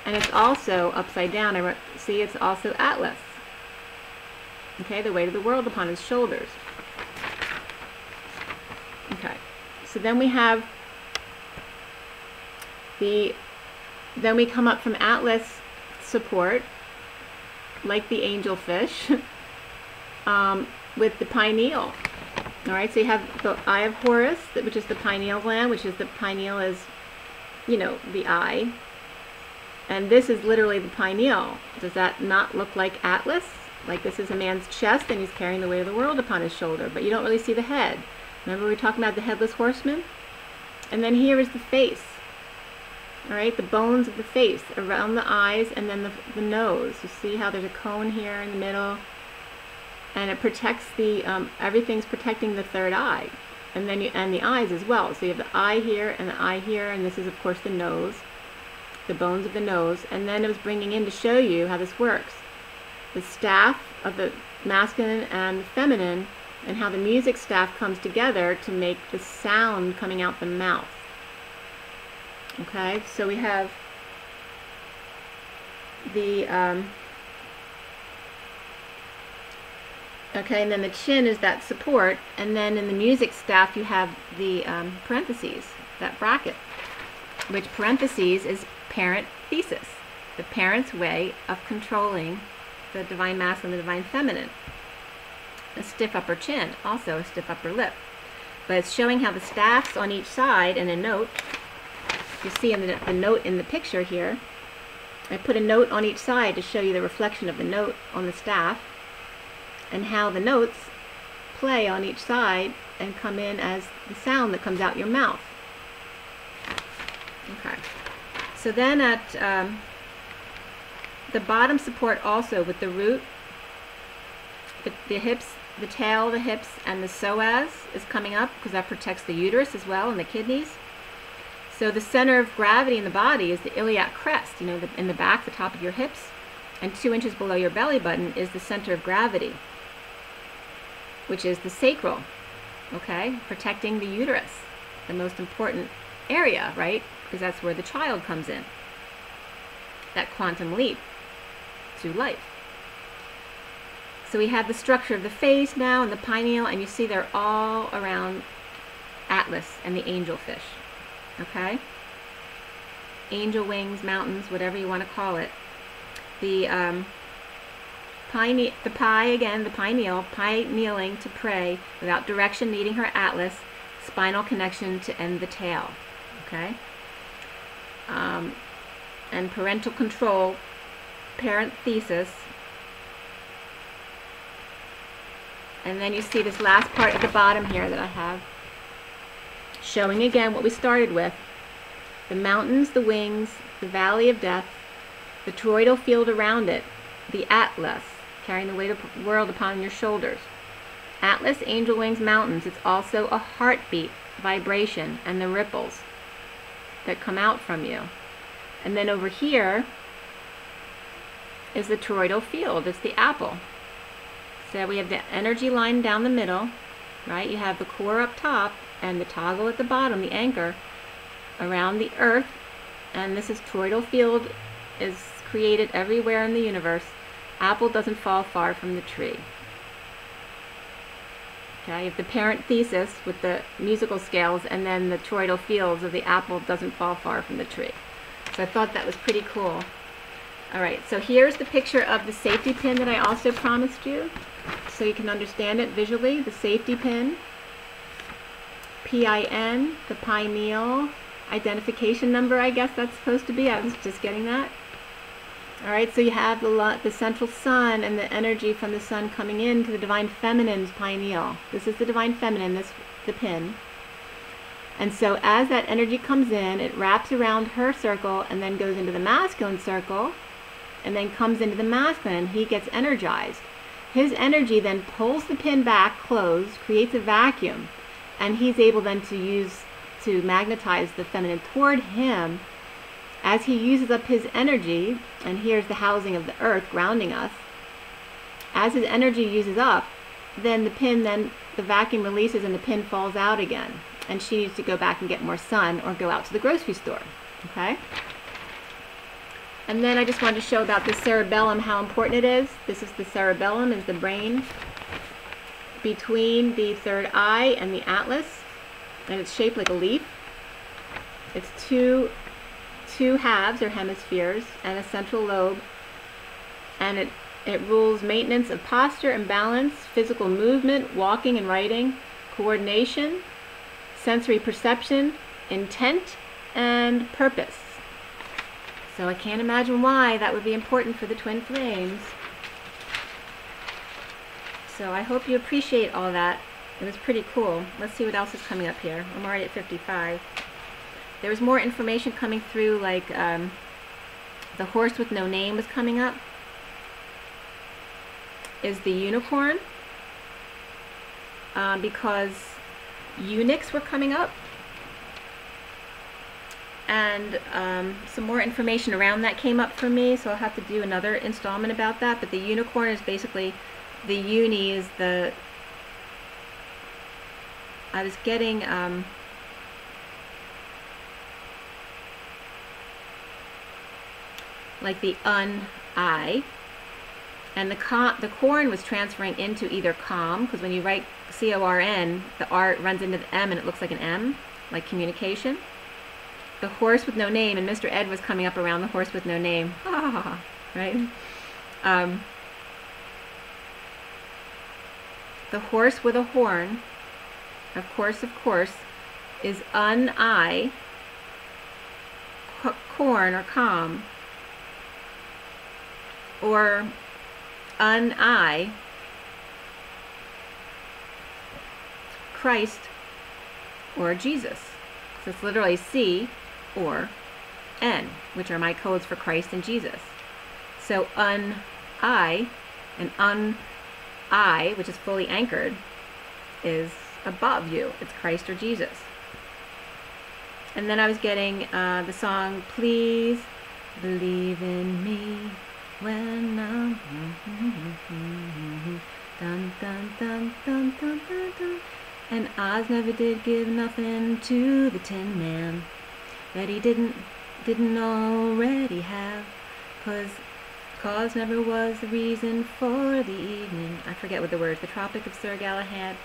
A: and it's also upside down. See, it's also atlas. Okay, the weight of the world upon his shoulders. Okay, so then we have then we come up from atlas support, like the angelfish, with the pineal. All right, so you have the eye of Horus, which is the pineal gland, pineal is, the eye. And this is literally the pineal. Does that not look like atlas? Like this is a man's chest and he's carrying the weight of the world upon his shoulder, but you don't really see the head. Remember we were talking about the headless horseman? And then here is the face. All right, the bones of the face around the eyes, and then the nose. You see how there's a cone here in the middle, and it protects everything's protecting the third eye, and then and the eyes as well. So you have the eye here and the eye here, and this is of course the nose, the bones of the nose. And then it was bringing in to show you how this works, the staff of the masculine and the feminine, and how the music staff comes together to make the sound coming out the mouth. Okay, so we have the okay, and then the chin is that support, and then in the music staff you have the parentheses, that bracket, which parentheses is parent thesis, the parent's way of controlling the divine masculine and the divine feminine. A stiff upper chin, also a stiff upper lip, but it's showing how the staffs on each side, and a note. You see in the note in the picture here, I put a note on each side to show you the reflection of the note on the staff, and how the notes play on each side and come in as the sound that comes out your mouth. Okay, so then at the bottom support also with the root, the hips, the tail, the hips, and the psoas is coming up because that protects the uterus as well and the kidneys. So the center of gravity in the body is the iliac crest, in the back, the top of your hips, and 2 inches below your belly button is the center of gravity, which is the sacral, okay, protecting the uterus, the most important area, right, because that's where the child comes in, that quantum leap through life. So we have the structure of the face now and the pineal, and you see they're all around Atlas and the angelfish. Okay? Angel wings, mountains, whatever you want to call it. The pineal, pinealing to pray without direction, needing her Atlas, spinal connection to end the tail. Okay? And parental control, parent thesis. And then you see this last part at the bottom here that I have, showing again what we started with. The mountains, the wings, the valley of death, the toroidal field around it, the Atlas, carrying the weight of the world upon your shoulders. Atlas, angel wings, mountains. It's also a heartbeat, vibration, and the ripples that come out from you. And then over here is the toroidal field. It's the apple. So we have the energy line down the middle, right? You have the core up top and the toggle at the bottom, the anchor, around the earth. And this is toroidal field is created everywhere in the universe. Apple doesn't fall far from the tree. Okay, you have the parent thesis with the musical scales, and then the toroidal fields of the apple doesn't fall far from the tree. So I thought that was pretty cool. All right, so here's the picture of the safety pin that I also promised you, so you can understand it visually. The safety pin, PIN, the pineal identification number, I guess that's supposed to be. I was just getting that. All right, so you have the central sun and the energy from the sun coming into the divine feminine's pineal. This is the divine feminine, this the pin. And so as that energy comes in, it wraps around her circle and then goes into the masculine circle and then comes into the masculine, he gets energized. His energy then pulls the pin back closed, creates a vacuum, and he's able then to magnetize the feminine toward him. As he uses up his energy, and here's the housing of the earth grounding us, as his energy uses up, then the vacuum releases and the pin falls out again. And she needs to go back and get more sun or go out to the grocery store. Okay? And then I just wanted to show about the cerebellum, how important it is. This is the cerebellum, is the brain between the third eye and the atlas. And it's shaped like a leaf. It's two halves or hemispheres and a central lobe. And it rules maintenance of posture and balance, physical movement, walking and writing, coordination, sensory perception, intent, and purpose. So I can't imagine why that would be important for the twin flames. So I hope you appreciate all that. It was pretty cool. Let's see what else is coming up here. I'm already at 55. There was more information coming through, like the horse with no name was coming up. Is the unicorn. Because eunuchs were coming up. And some more information around that came up for me, so I'll have to do another installment about that. But the unicorn is basically, the uni is the, I was getting like the I, and the corn was transferring into either calm, because when you write C-O-R-N, the R runs into the M and it looks like an M, like communication. The horse with no name, and Mr. Ed was coming up around the horse with no name. Right? The horse with a horn, of course, is un-I, corn or calm, or un-I, Christ or Jesus. So it's literally C or N, which are my codes for Christ and Jesus. So un-I and un-I, which is fully anchored, is above you. It's Christ or Jesus. And then I was getting the song, Please Believe in Me When I'm dun dun dun dun dun dun dun. And Oz never did give nothing to the Tin Man that he didn't already have, cause never was the reason for the evening. I forget what the words, the Tropic of Sir Galahad.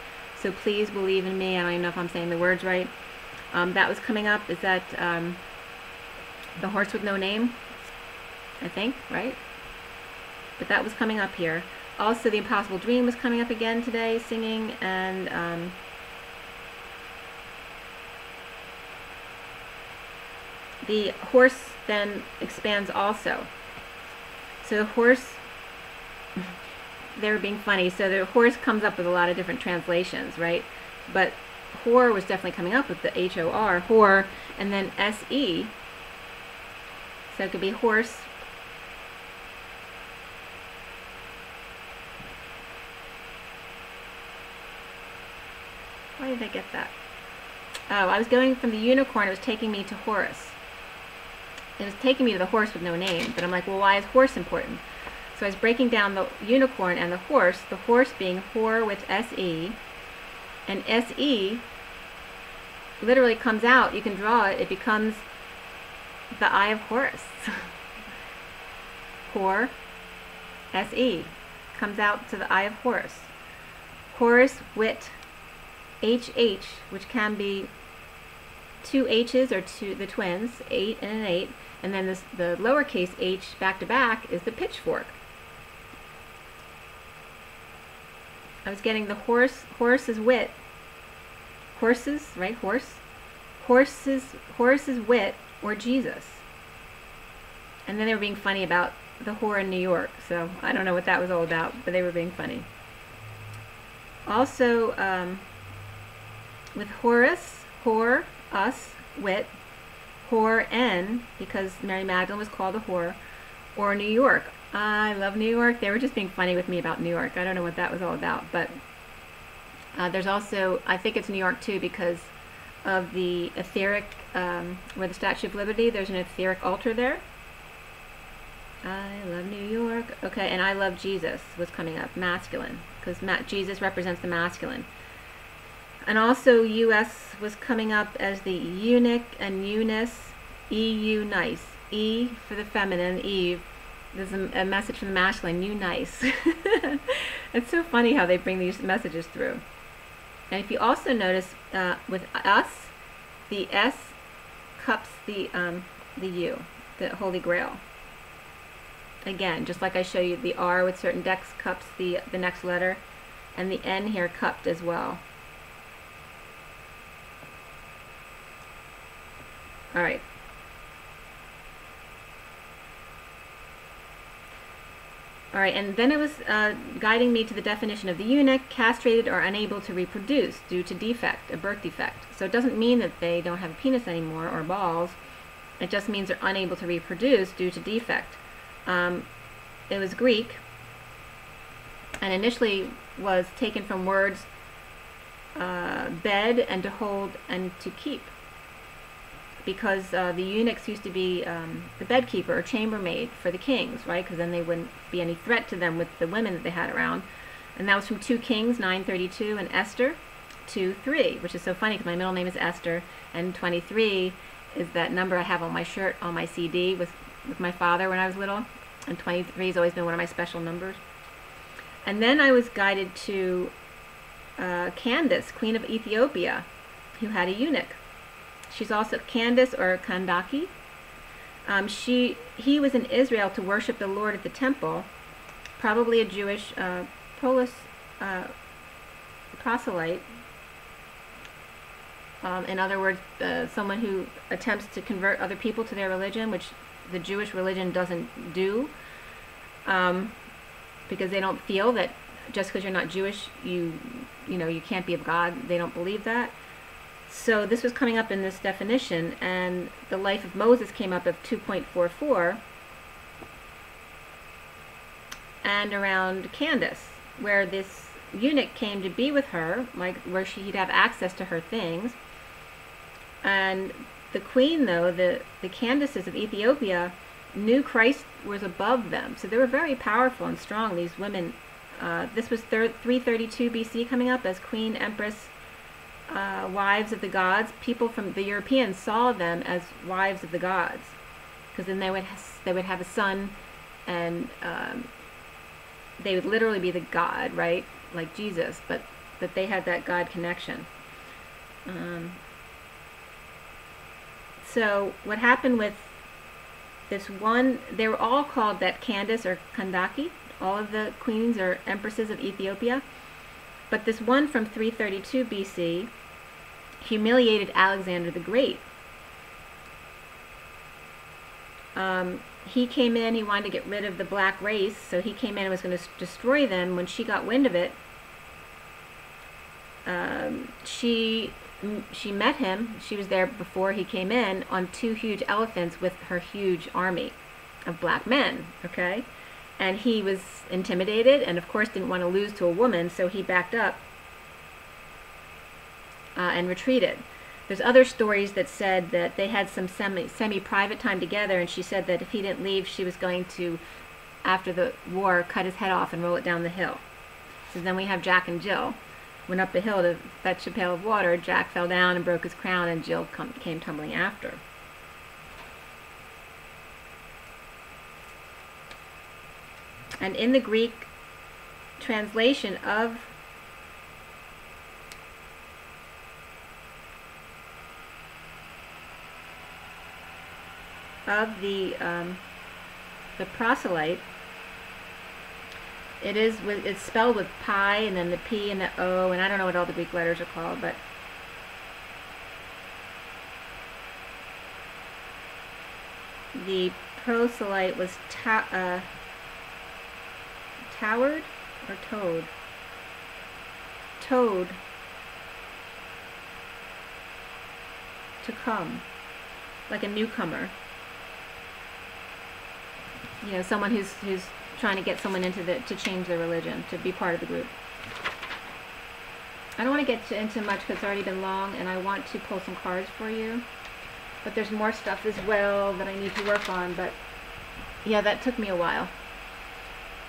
A: So please believe in me. I don't even know if I'm saying the words right. That was coming up. Is that the horse with no name? I think, right? But that was coming up here. Also, the Impossible Dream was coming up again today, singing, and the horse then expands also. So the horse, they were being funny. So the horse comes up with a lot of different translations, right? But whore was definitely coming up with the H-O-R, whore, and then S-E. So it could be horse. Why did I get that? Oh, I was going from the unicorn, it was taking me to Horus. It was taking me to the horse with no name, but I'm like, well, why is horse important? So I was breaking down the unicorn and the horse being whore with S-E, and S-E literally comes out, you can draw it, it becomes the Eye of Horus. Whore, S-E, comes out to the Eye of Horus. Horus, wit, H-H, which can be two H's or the twins, 8 and an 8, and then the lowercase h back to back is the pitchfork. I was getting the horse's wit, horses, right, horse's wit, or Jesus. And then they were being funny about the whore in New York, so I don't know what that was all about, but they were being funny. Also, with Horus, whore, us, wit, whore, N, because Mary Magdalene was called a whore, Or New York. I love New York. They were just being funny with me about New York. I don't know what that was all about, but there's also, I think it's New York too, because of the etheric, where the Statue of Liberty, there's an etheric altar there. I love New York. Okay, and I love Jesus was coming up, masculine, because Jesus represents the masculine. And also U.S. was coming up as the eunuch and Eunice, E-U nice. E for the feminine, Eve. There's a message from the masculine, you nice. It's so funny how they bring these messages through. And if you also notice, with us, the S cups the U, the Holy Grail. Again, just like I show you the R with certain decks cups the next letter, and the N here cupped as well. All right. All right, and then it was guiding me to the definition of the eunuch, castrated or unable to reproduce due to defect, a birth defect. So it doesn't mean that they don't have a penis anymore or balls. It just means they're unable to reproduce due to defect. It was Greek, and initially was taken from words bed and to hold and to keep, because the eunuchs used to be the bedkeeper or chambermaid for the kings, right? Because then they wouldn't be any threat to them with the women that they had around. And that was from 2 Kings 9:32 and Esther 2:3, which is so funny because my middle name is Esther, and 23 is that number I have on my shirt on my CD with my father when I was little, and 23 has always been one of my special numbers. And then I was guided to Candace, Queen of Ethiopia, who had a eunuch. She's also Candace or Kandaki. He was in Israel to worship the Lord at the temple, probably a Jewish proselyte. In other words, someone who attempts to convert other people to their religion, which the Jewish religion doesn't do, because they don't feel that just because you're not Jewish, you can't be of God. They don't believe that. So this was coming up in this definition, and the life of Moses came up of 2.44, and around Candace, where this eunuch came to be with her, like where he'd have access to her things. And the queen, though, the Candaces of Ethiopia, knew Christ was above them. So they were very powerful and strong, these women. This was 332 BC coming up as queen, empress, wives of the gods. People from the Europeans saw them as wives of the gods, because then they would have a son, and they would literally be the god, right, like Jesus, but they had that God connection. So what happened with this one, they were all called that Candace or Kandaki, all of the queens or empresses of Ethiopia, but this one from 332 BC humiliated Alexander the Great. He came in, he wanted to get rid of the black race, so he came in and was going to destroy them. When she got wind of it, she met him. She was there before he came in on 2 huge elephants with her huge army of black men, okay? And he was intimidated and, of course, didn't want to lose to a woman, so he backed up and retreated. There's other stories that said that they had some semi-private time together, and she said that if he didn't leave, she was going to, after the war, cut his head off and roll it down the hill. So then we have Jack and Jill. Went up the hill to fetch a pail of water. Jack fell down and broke his crown, and Jill came tumbling after. And in the Greek translation of the proselyte, it's spelled with pi and then the P and the O, and I don't know what all the Greek letters are called, but the proselyte was towered or toad? Toad. To come, like a newcomer. You know, someone who's trying to get someone to change their religion, to be part of the group. I don't want to get into much because it's already been long, and I want to pull some cards for you. But there's more stuff as well that I need to work on, but yeah, that took me a while.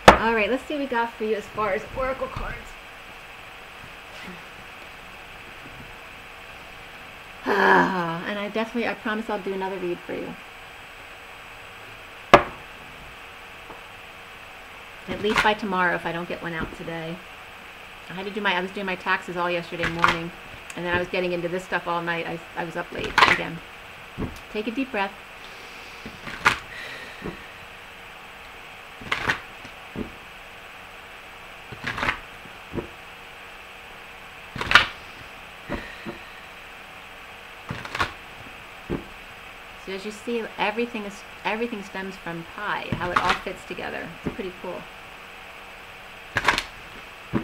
A: Alright, let's see what we got for you as far as oracle cards. And I promise I'll do another read for you. At least by tomorrow if I don't get one out today. I was doing my taxes all yesterday morning, and then I was getting into this stuff all night. I was up late again. Take a deep breath. So as you see, everything stems from pi, how it all fits together. It's pretty cool.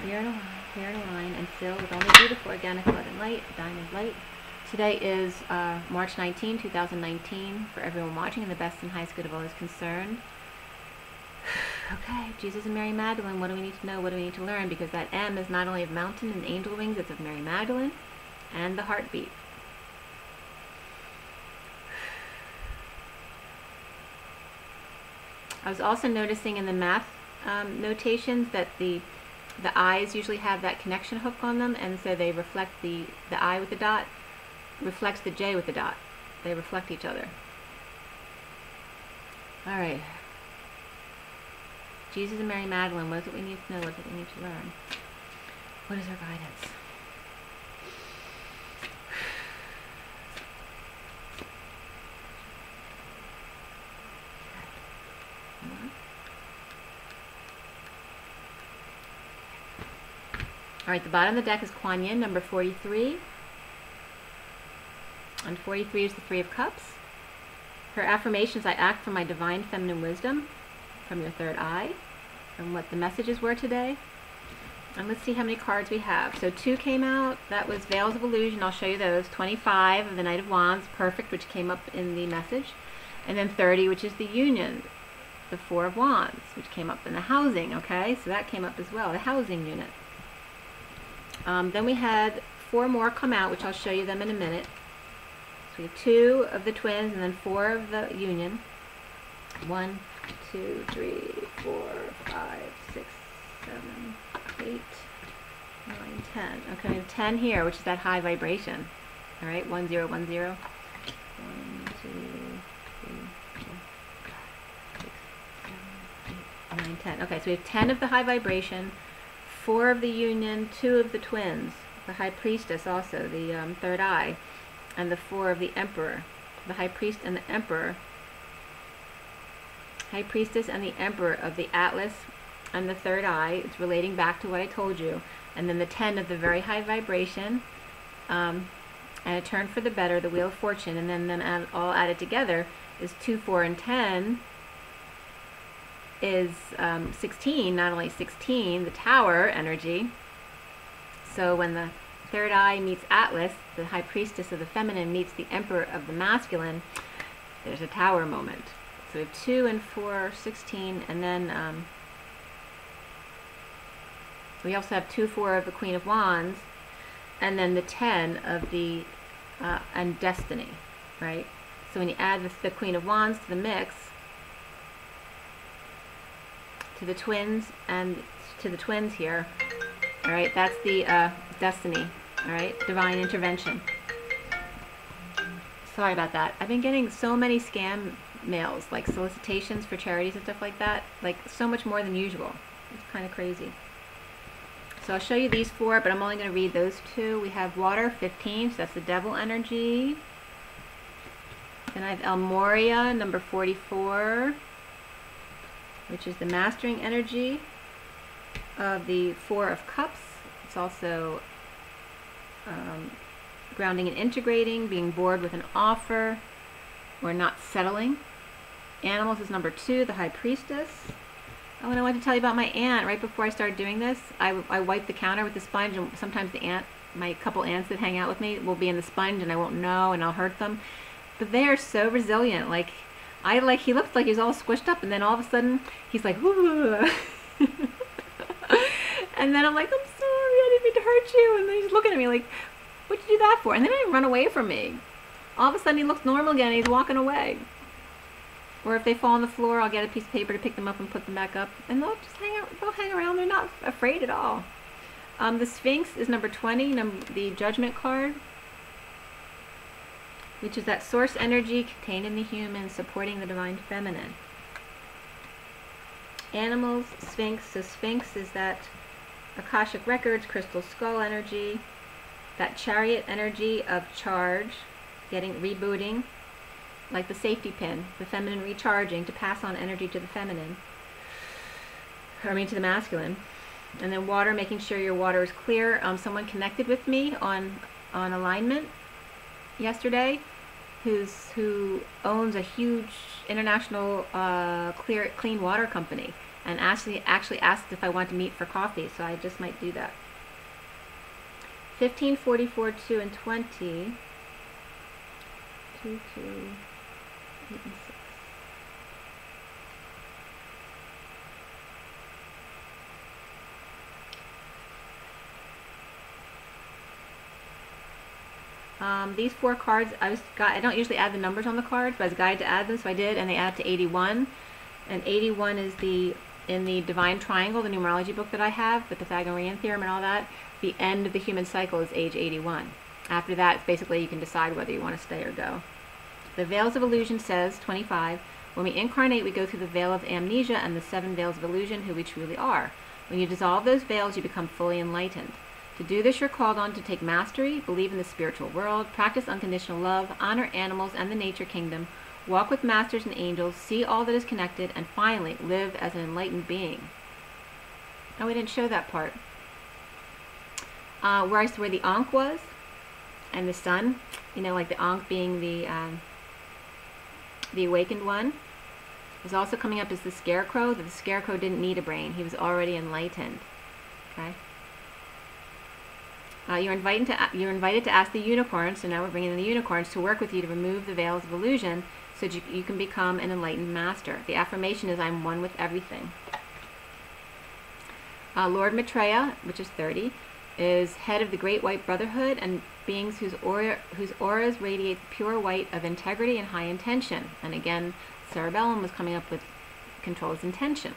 A: Here in a line, and filled with only beautiful organic blood and light, diamond light. Today is March 19, 2019, for everyone watching, and the best and highest good of all is concerned. Okay, Jesus and Mary Magdalene, what do we need to know? What do we need to learn? Because that M is not only of mountain and angel wings, it's of Mary Magdalene and the heartbeat. I was also noticing in the math notations that the eyes usually have that connection hook on them, and so they reflect the I with the dot reflects the J with the dot. They reflect each other. Alright. Jesus and Mary Magdalene, what is it we need to know? What is it we need to learn? What is our guidance? Alright, the bottom of the deck is Quan number 43. And 43 is the Three of Cups. Her affirmations: I act from my divine feminine wisdom, from your third eye, and what the messages were today. And let's see how many cards we have. So 2 came out. That was Veils of Illusion. I'll show you those. 25 of the Knight of Wands, perfect, which came up in the message. And then 30, which is the Union, the Four of Wands, which came up in the housing. Okay, so that came up as well, the housing unit. Then we had 4 more come out, which I'll show you them in a minute. So we have 2 of the twins and then 4 of the union. 1, 2, 3, 4, 5, 6, 7, 8, 9, 10. Okay, we have 10 here, which is that high vibration. All right, 1, 0, 1, 0. 1, 2, 3, 4, 5, 6, 7, 8, 9, 10. Okay, so we have 10 of the high vibration, 4 of the union, 2 of the twins, the high priestess also, the third eye, and the 4 of the emperor, the high priest and the emperor, high priestess and the emperor of the Atlas and the third eye. It's relating back to what I told you. And then the 10 of the very high vibration, and a turn for the better, the Wheel of Fortune, and then all added together is 2, 4, and 10 is 16, not only 16, the Tower energy. So when the third eye meets Atlas, the high priestess of the feminine meets the emperor of the masculine, there's a Tower moment. So we have 2 and 4, 16, and then we also have 2, 4 of the Queen of Wands, and then the 10 of the and Destiny, right? So when you add the Queen of Wands to the mix, to the twins and to the twins here, all right, that's the Destiny, all right, divine intervention. Sorry about that. I've been getting so many scam mails, like solicitations for charities and stuff like that, like so much more than usual. It's kind of crazy. So I'll show you these 4, but I'm only going to read those 2. We have water, 15, so that's the devil energy. Then I have El Moria, number 44, which is the mastering energy of the 4 of Cups. It's also grounding and integrating, being bored with an offer, or not settling. Animals is number 2, the high priestess. Oh, and I wanted to tell you about my aunt. Right before I started doing this, I wipe the counter with the sponge, and sometimes my couple aunts that hang out with me will be in the sponge, and I won't know, and I'll hurt them. But they are so resilient. Like, He looked like he was all squished up, and then all of a sudden, he's like, "Ooh." And then I'm like, "I'm sorry, I didn't mean to hurt you." And then he's looking at me like, "What'd you do that for?" And then he run away from me. All of a sudden, he looks normal again, and he's walking away. Or if they fall on the floor, I'll get a piece of paper to pick them up and put them back up. And they'll just hang around. They're not afraid at all. The Sphinx is number 20, the Judgment card, which is that source energy contained in the human, supporting the divine feminine. Animals, Sphinx. So Sphinx is that Akashic Records, crystal skull energy, that chariot energy of charge, rebooting, like the safety pin, the feminine recharging to pass on energy to the feminine, to the masculine. And then water, making sure your water is clear. Someone connected with me on alignment yesterday, who owns a huge international clean water company, and actually asked if I want to meet for coffee, so I just might do that. 15, 44, 2, and 20. 2, 2, 8, and 6. These 4 cards, I don't usually add the numbers on the cards, but I was guided to add them, so I did, and they add to 81. And 81 is in the Divine Triangle, the numerology book that I have, the Pythagorean theorem and all that. The end of the human cycle is age 81. After that, it's basically you can decide whether you want to stay or go. The Veils of Illusion says, 25, when we incarnate, we go through the veil of amnesia and the 7 veils of illusion, who we truly are. When you dissolve those veils, you become fully enlightened. To do this, you're called on to take mastery, believe in the spiritual world, practice unconditional love, honor animals and the nature kingdom, walk with masters and angels, see all that is connected, and finally, live as an enlightened being. Oh, we didn't show that part. Where the Ankh was, and the sun, like the Ankh being the awakened one, is also coming up as the Scarecrow, that the Scarecrow didn't need a brain. He was already enlightened. Okay? You're invited to ask the unicorns, so now we're bringing in the unicorns, to work with you to remove the veils of illusion so that you can become an enlightened master. The affirmation is, I'm one with everything. Lord Maitreya, which is 30, is head of the Great White Brotherhood and beings whose auras radiate pure white of integrity and high intention. And again, cerebellum was coming up with controls intention.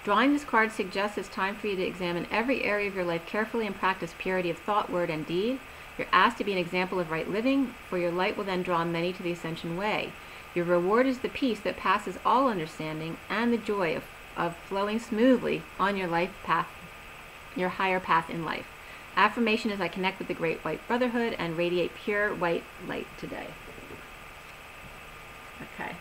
A: Drawing this card suggests it's time for you to examine every area of your life carefully and practice purity of thought, word, and deed. You're asked to be an example of right living, for your light will then draw many to the ascension way. Your reward is the peace that passes all understanding and the joy of flowing smoothly on your life path, your higher path in life. Affirmation is, I connect with the Great White Brotherhood and radiate pure white light today. Okay.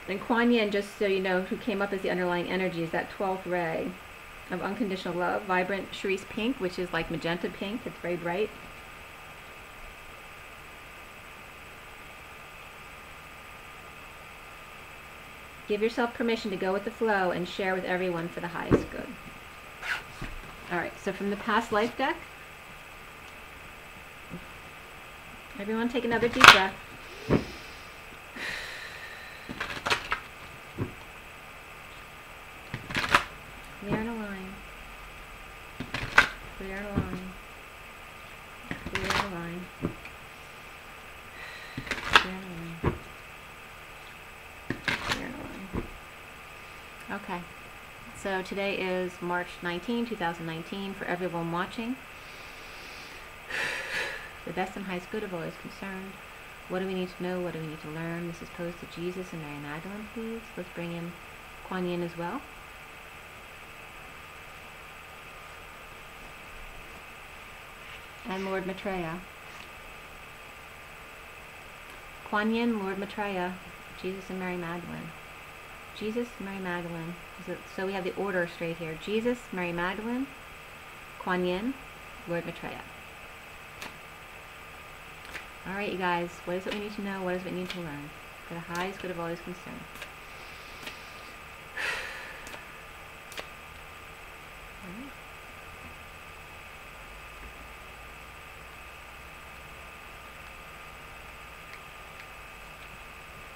A: And Quan, just so you know, who came up as the underlying energy, is that 12th ray of unconditional love, vibrant cerise pink, which is like magenta pink. It's very bright. Give yourself permission to go with the flow and share with everyone for the highest good. All right, so from the past life deck, everyone take another deep breath. Clear and align. Clear and align. Clear and align. Clear and align. Clear and align. Okay. So today is March 19, 2019. For everyone watching, the best and highest good of all is concerned. What do we need to know? What do we need to learn? This is posed to Jesus and Mary Magdalene, please. Let's bring in Quan as well. And Lord Maitreya. Quan, Lord Maitreya, Jesus and Mary Magdalene. Jesus, Mary Magdalene. So we have the order straight here. Jesus, Mary Magdalene, Quan, Lord Maitreya. All right, you guys. What is it we need to know? What is it we need to learn? For the highest good of all is concerned. All right.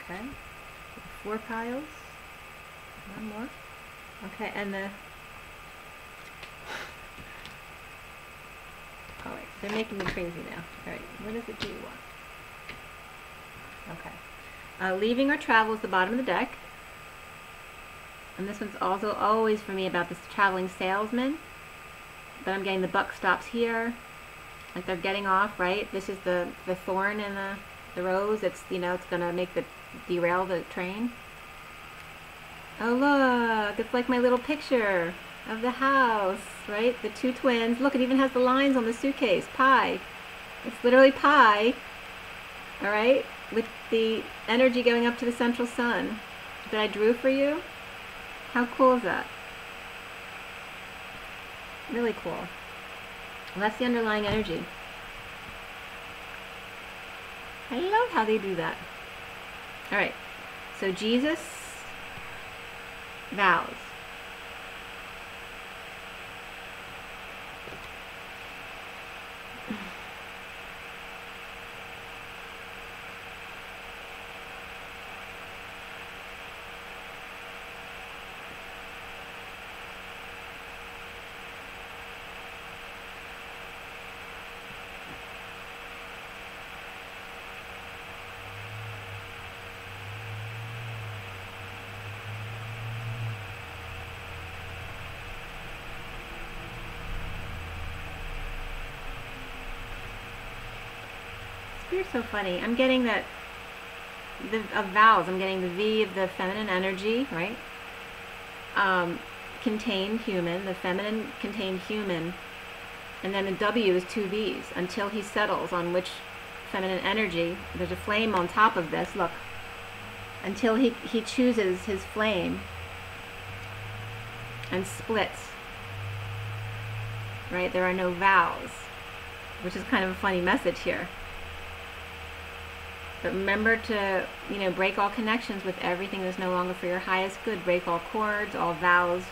A: Okay. 4 piles. One more. Okay, and the... Oh, wait, they're making me crazy now. All right, what is it do you want? Okay. Leaving or travel is the bottom of the deck. And this one's also always for me about this traveling salesman. But I'm getting the buck stops here. Like they're getting off, right? This is the thorn in the rose. It's, you know, it's going to make the derail the train. Oh, look. It's like my little picture of the house, right? The 2 twins. Look, it even has the lines on the suitcase. Pi. It's literally pi. All right? With the energy going up to the central sun that I drew for you. How cool is that? Really cool. Well, that's the underlying energy. I love how they do that. All right. So Jesus vows. You're so funny. I'm getting that of vows. I'm getting the V of the feminine energy, right? Contained human. The feminine contained human. And then the W is 2 V's until he settles on which feminine energy. There's a flame on top of this. Look. Until he chooses his flame and splits. Right? There are no vows. Which is kind of a funny message here. But remember to, you know, break all connections with everything that's no longer for your highest good. Break all cords, all vows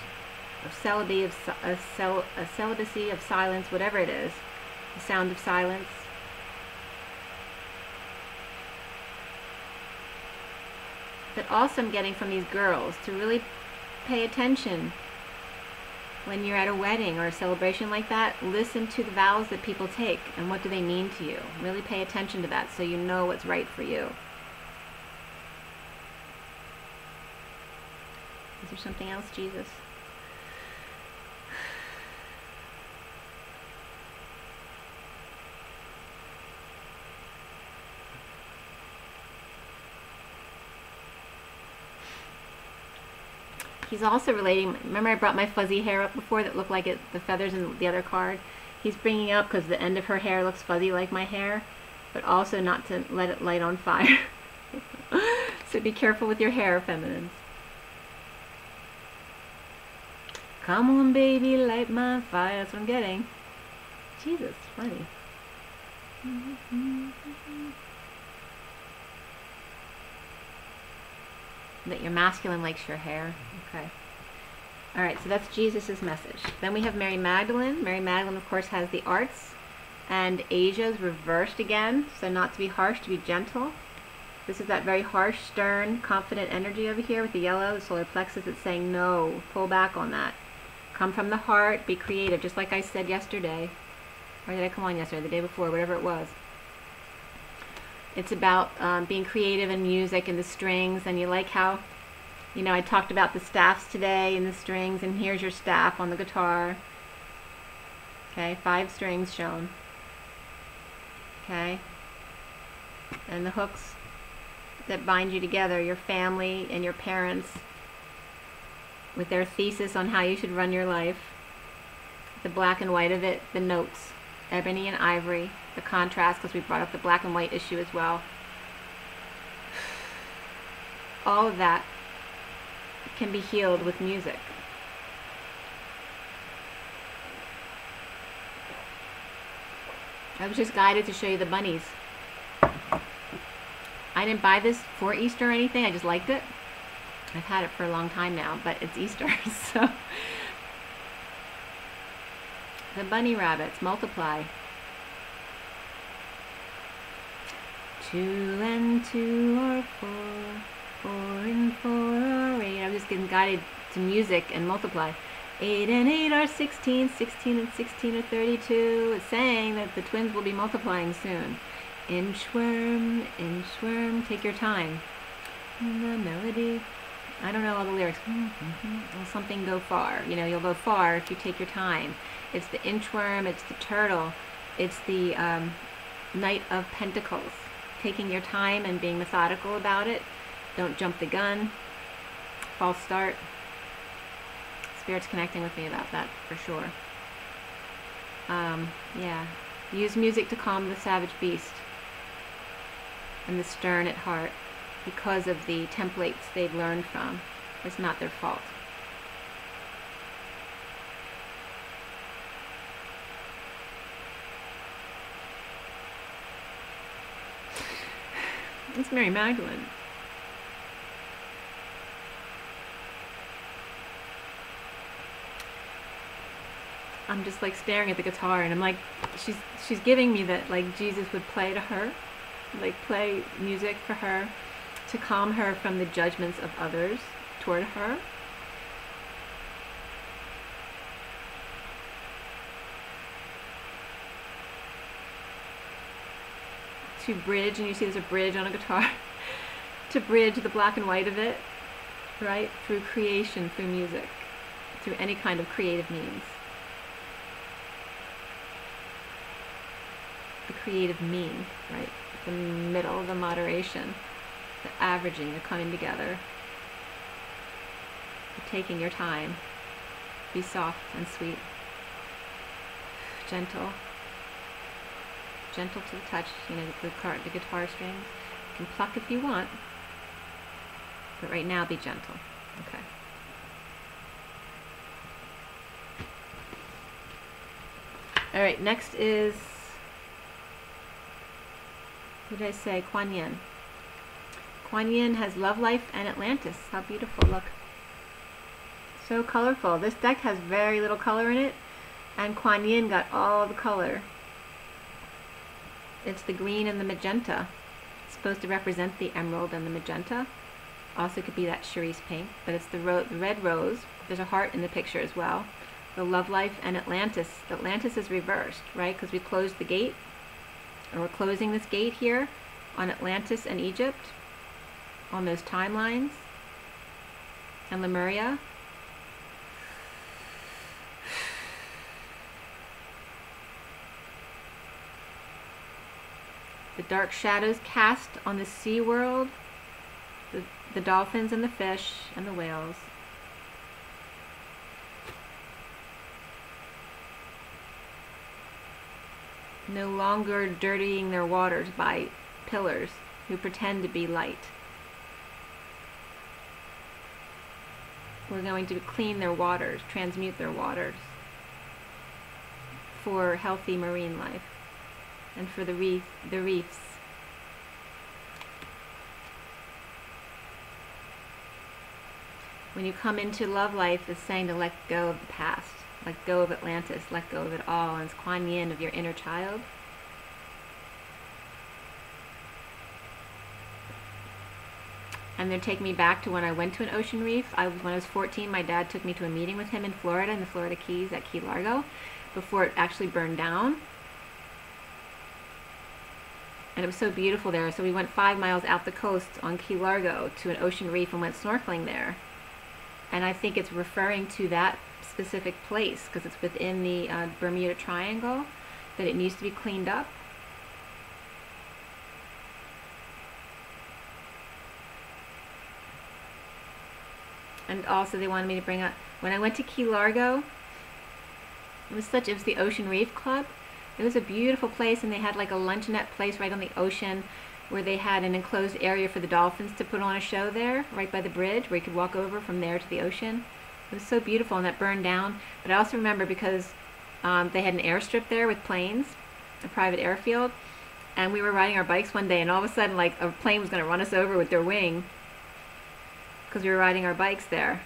A: of celibacy, of silence, whatever it is. The sound of silence. But also I'm getting from these girls to really pay attention when you're at a wedding or a celebration like that. Listen to the vows that people take and what do they mean to you. Really pay attention to that so you know what's right for you. Is there something else, Jesus? He's also relating, remember I brought my fuzzy hair up before that looked like the feathers in the other card? He's bringing up because the end of her hair looks fuzzy like my hair, but also not to let it light on fire. So be careful with your hair, feminines. Come on, baby, light my fire. That's what I'm getting. Jesus, funny. That your masculine likes your hair. Okay. All right, so that's Jesus's message. Then we have Mary Magdalene. Mary Magdalene, of course, has the arts. And Asia's reversed again. So not to be harsh, to be gentle. This is that very harsh, stern, confident energy over here with the yellow, the solar plexus. It's saying no, pull back on that. Come from the heart, be creative, just like I said yesterday. Or did I come on yesterday? The day before, whatever it was. It's about being creative in music and the strings, and you like how, you know, I talked about the staffs today and the strings, and here's your staff on the guitar. Okay, 5 strings shown. Okay, and the hooks that bind you together, your family and your parents, with their thesis on how you should run your life. The black and white of it, the notes, ebony and ivory. The contrast, because we brought up the black and white issue as well. All of that can be healed with music. I was just guided to show you the bunnies. I didn't buy this for Easter or anything, I just liked it. I've had it for a long time now, but it's Easter, so. The bunny rabbits multiply. 2 and 2 are 4, 4 and 4 are 8. I'm just getting guided to music and multiply. 8 and 8 are 16, 16 and 16 are 32. It's saying that the twins will be multiplying soon. Inchworm, take your time. The melody. I don't know all the lyrics. Will something go far? You know, you'll go far if you take your time. It's the inchworm, it's the turtle, it's the Knight of Pentacles. Taking your time and being methodical about it. Don't jump the gun. False start. Spirit's connecting with me about that for sure. Yeah. Use music to calm the savage beast and the stern at heart because of the templates they've learned from. It's not their fault. It's Mary Magdalene. I'm just like staring at the guitar, and I'm like, she's giving me that like Jesus would play to her, like play music for her to calm her from the judgments of others toward her. To bridge, and you see there's a bridge on a guitar, to bridge the black and white of it, right? Through creation, through music, through any kind of creative means. The creative mean, right? The middle, the moderation, the averaging, the coming together, the taking your time. Be soft and sweet, gentle. Gentle to the touch, you know, the guitar strings. You can pluck if you want, but right now be gentle. Okay. All right, next is, what did I say? Quan Yin. Quan Yin has love life and Atlantis. How beautiful, look. So colorful. This deck has very little color in it, and Quan Yin got all the color. It's the green and the magenta. It's supposed to represent the emerald and the magenta. Also could be that cerise pink, but it's the red rose. There's a heart in the picture as well. The love life and Atlantis. Atlantis is reversed, right? Because we closed the gate, and we're closing this gate here on Atlantis and Egypt, on those timelines, and Lemuria. The dark shadows cast on the sea world, the dolphins and the fish and the whales. No longer dirtying their waters by pillars who pretend to be light. We're going to clean their waters, transmute their waters for healthy marine life. And for the reefs. When you come into love life, it's saying to let go of the past, let go of Atlantis, let go of it all, and it's Quan Yin of your inner child. And they're taking me back to when I went to an ocean reef. When I was 14, my dad took me to a meeting with him in Florida, in the Florida Keys at Key Largo, before it actually burned down. And it was so beautiful there. So we went 5 miles out the coast on Key Largo to an ocean reef and went snorkeling there. And I think it's referring to that specific place because it's within the Bermuda Triangle, that it needs to be cleaned up. And also they wanted me to bring up, when I went to Key Largo, it was the Ocean Reef Club. It was a beautiful place, and they had like a luncheonette place right on the ocean where they had an enclosed area for the dolphins to put on a show there, right by the bridge, where you could walk over from there to the ocean. It was so beautiful, and that burned down. But I also remember because they had an airstrip there with planes, a private airfield, and we were riding our bikes one day, and all of a sudden like a plane was going to run us over with their wing because we were riding our bikes there.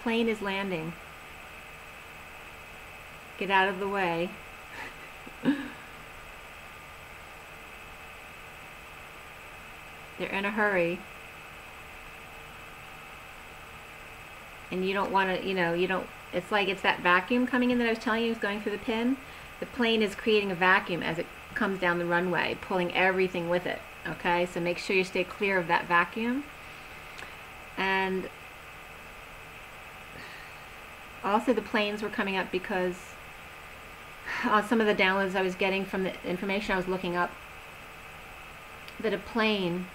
A: Plane is landing. Get out of the way. They're in a hurry. And you don't want to, you don't, it's like it's that vacuum coming in that I was telling you is going through the pin. The plane is creating a vacuum as it comes down the runway, pulling everything with it. Okay, so make sure you stay clear of that vacuum. And also the planes were coming up because on some of the downloads I was getting from the information I was looking up, that a plane,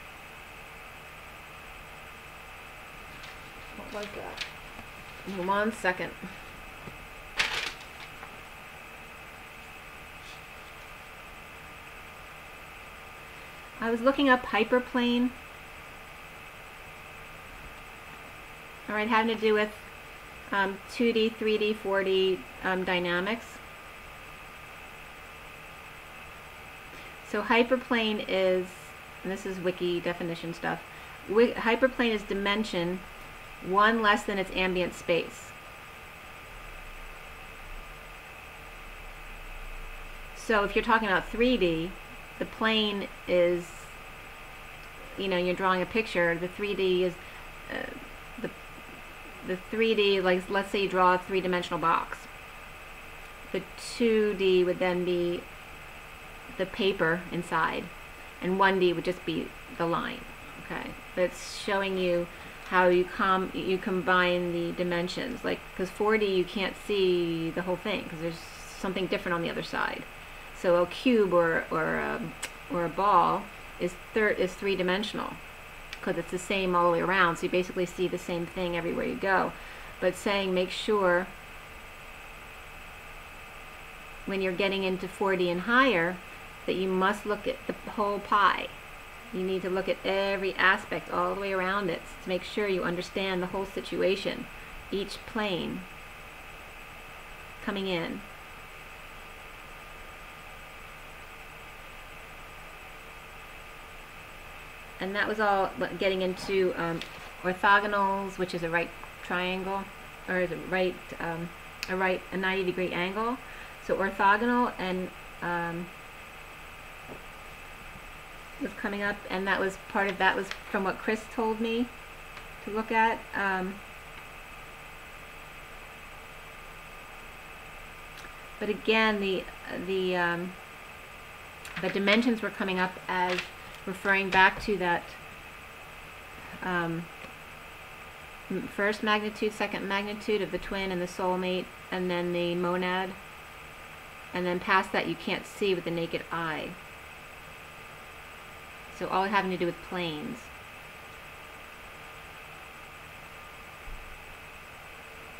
A: what was that? Give me 1 second. I was looking up hyperplane. All right, having to do with 2D, 3D, 4D dynamics. So hyperplane is, and this is wiki definition stuff, hyperplane is dimension one less than its ambient space. So if you're talking about 3D, the plane is, you're drawing a picture. The 3D is the 3D, like let's say you draw a three-dimensional box. The 2D would then be the paper inside, and 1D would just be the line. Okay, but it's showing you how you combine the dimensions, like, because 4D you can't see the whole thing because there's something different on the other side. So a cube or a ball is three-dimensional because it's the same all the way around. So you basically see the same thing everywhere you go. But saying make sure when you're getting into 4D and higher that you must look at the whole pie. You need to look at every aspect all the way around it to make sure you understand the whole situation, each plane coming in. And that was all getting into orthogonals, which is a right triangle, or is it right, a 90-degree angle. So orthogonal and was coming up, and that was part of that was from what Chris told me to look at. But again, the dimensions were coming up as referring back to that first magnitude, second magnitude of the twin and the soulmate, and then the monad, and then past that you can't see with the naked eye. So all having to do with planes.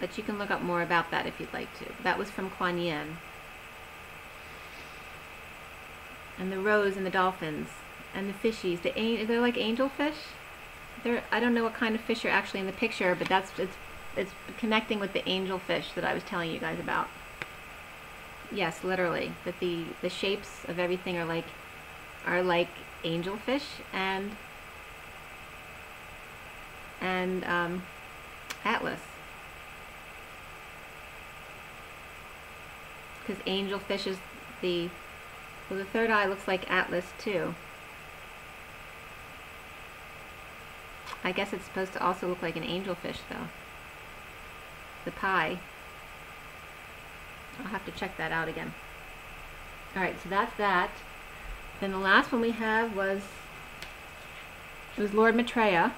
A: But you can look up more about that if you'd like to. That was from Quan. And the rose and the dolphins and the fishies. They're like angelfish. I don't know what kind of fish are actually in the picture, but it's connecting with the angelfish that I was telling you guys about. Yes, literally. That the shapes of everything are like angelfish and Atlas. Because angelfish is the third eye looks like Atlas too. I guess it's supposed to also look like an angelfish though. The pie. I'll have to check that out again. Alright, so that's that. Then the last one we have was Lord Maitreya.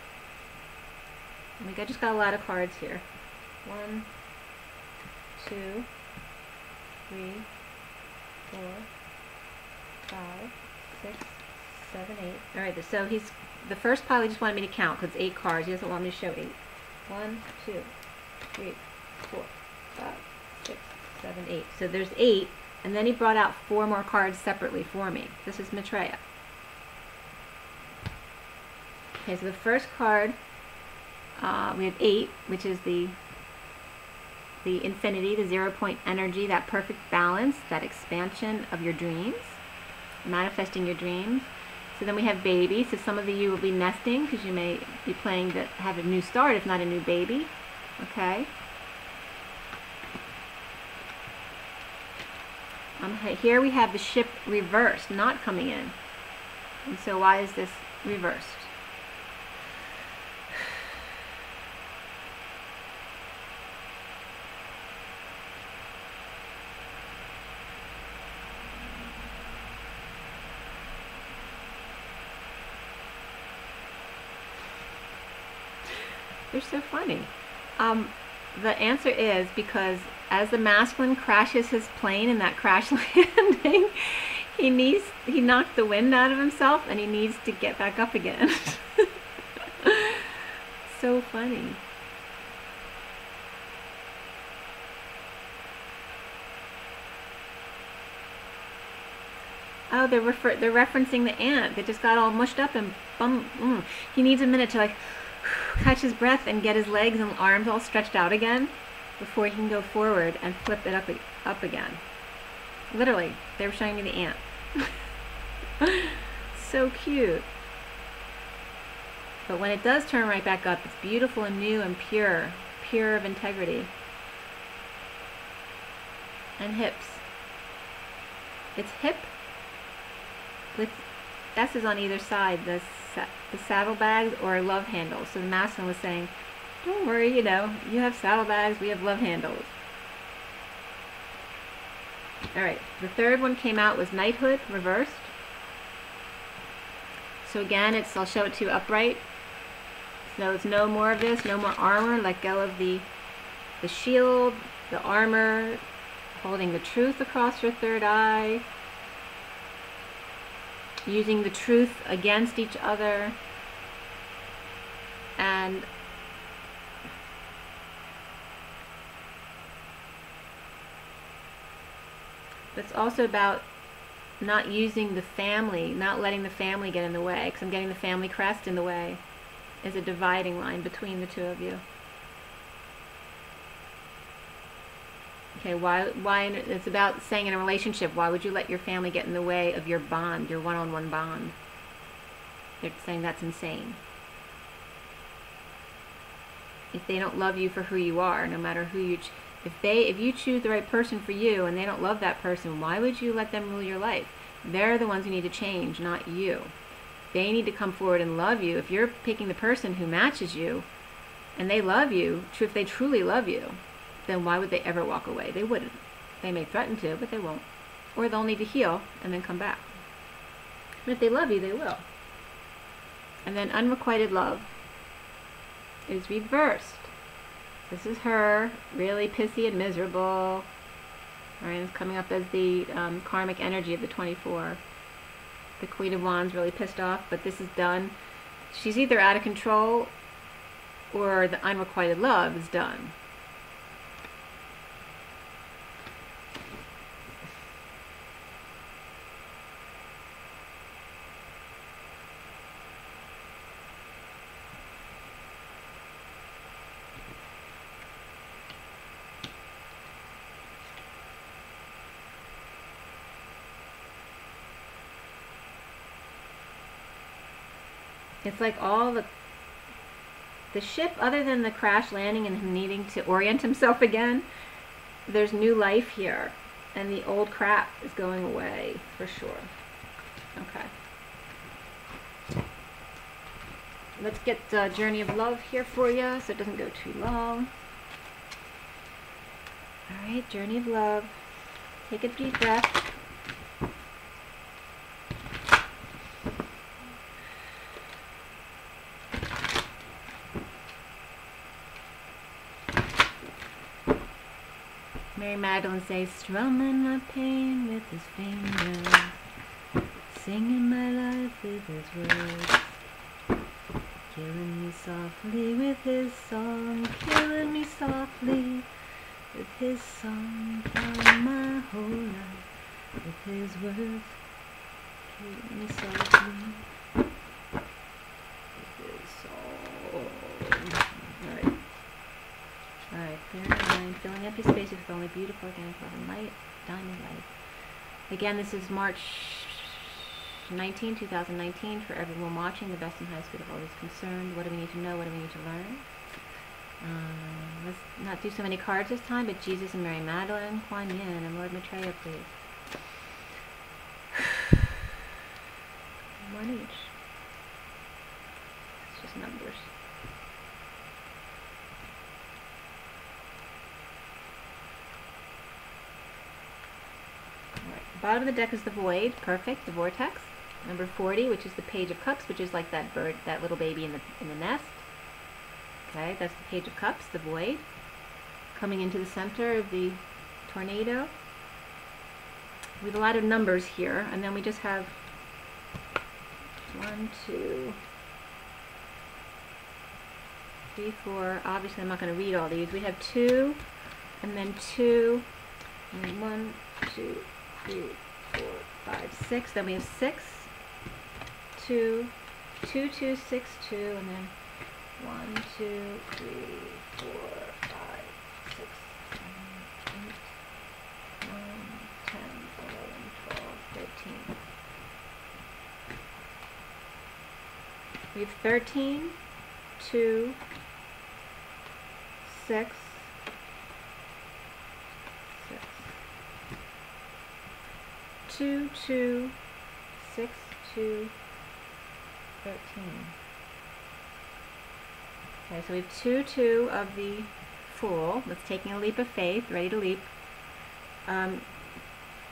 A: And I just got a lot of cards here. 1, 2, 3, 4, 5, 6, 7, 8. Alright, so the first pile he just wanted me to count because it's 8 cards. He doesn't want me to show 8. 1, 2, 3, 4, 5, 6, 7, 8. So there's 8. And then he brought out 4 more cards separately for me. This is Maitreya. Okay, so the first card, we have 8, which is the infinity, the 0-point energy, that perfect balance, that expansion of your dreams, manifesting your dreams. So then we have baby. So some of you will be nesting because you may be planning to have a new start, if not a new baby. Okay. Here we have the ship reversed, not coming in. And so why is this reversed? They're so funny. The answer is because as the masculine crashes his plane in that crash landing, he knocked the wind out of himself and he needs to get back up again. So funny. Oh, they're referencing the ant that just got all mushed up and he needs a minute to like catch his breath and get his legs and arms all stretched out again before he can go forward and flip it up again. Literally, they were showing me the ant. So cute. But when it does turn right back up, it's beautiful and new and pure of integrity. And hips. It's hip with S's on either side, the saddlebags or love handles. So the masculine was saying, don't worry, you know, you have saddlebags, we have love handles. Alright, the third one came out was knighthood, reversed. So again, I'll show it to you upright. So it's no more of this, no more armor, let go of the shield, the armor, holding the truth across your third eye, using the truth against each other, and it's also about not using the family, not letting the family get in the way, because I'm getting the family crest in the way, is a dividing line between the two of you. Okay, why it's about saying in a relationship, why would you let your family get in the way of your bond, your one-on-one bond? They're saying that's insane. If they don't love you for who you are, no matter who you if you choose the right person for you and they don't love that person, why would you let them rule your life? They're the ones who need to change, not you. They need to come forward and love you. If you're picking the person who matches you and they love you, if they truly love you, then why would they ever walk away? They wouldn't. They may threaten to, but they won't. Or they'll need to heal and then come back. But if they love you, they will. And then unrequited love is reversed. This is her, really pissy and miserable. All right, it's coming up as the karmic energy of the 24. The Queen of Wands really pissed off, but this is done. She's either out of control or the unrequited love is done. It's like all the ship, other than the crash landing and him needing to orient himself again, there's new life here. And the old crap is going away, for sure. Okay. Let's get Journey of Love here for you, so it doesn't go too long. Alright, Journey of Love. Take a deep breath. Mary Magdalene says, strumming my pain with his fingers, singing my life with his words, killing me softly with his song, killing me softly with his song, killing my whole life with his words, killing me softly with his song. Alright, clearing the mind, filling empty spaces with only beautiful organic love and light, diamond light. Again, this is March 19, 2019. For everyone watching, the best and highest good of all is concerned. What do we need to know? What do we need to learn? Let's not do so many cards this time, but Jesus and Mary Magdalene, Quan, and Lord Maitreya, please. One each. It's just numbers. Bottom of the deck is the void, perfect, the vortex. Number 40, which is the Page of Cups, which is like that bird, that little baby in the nest. Okay, that's the Page of Cups, the void, coming into the center of the tornado. We have a lot of numbers here, and then we just have 1, 2, 3, 4. Obviously, I'm not going to read all these. We have 2, and then 2, and then 1, 2, 3, 4, 5, 6. Then we have 6, 2, 2, 2, 6, 2, and then 1, 2, 3, 4, 5, 6, 7, 8, 9, 10, 11, 12, 13. We have 13, 2, 6, 2, 2, 6, 2, 13. Okay, so we have 2, 2 of the Fool. That's taking a leap of faith, ready to leap.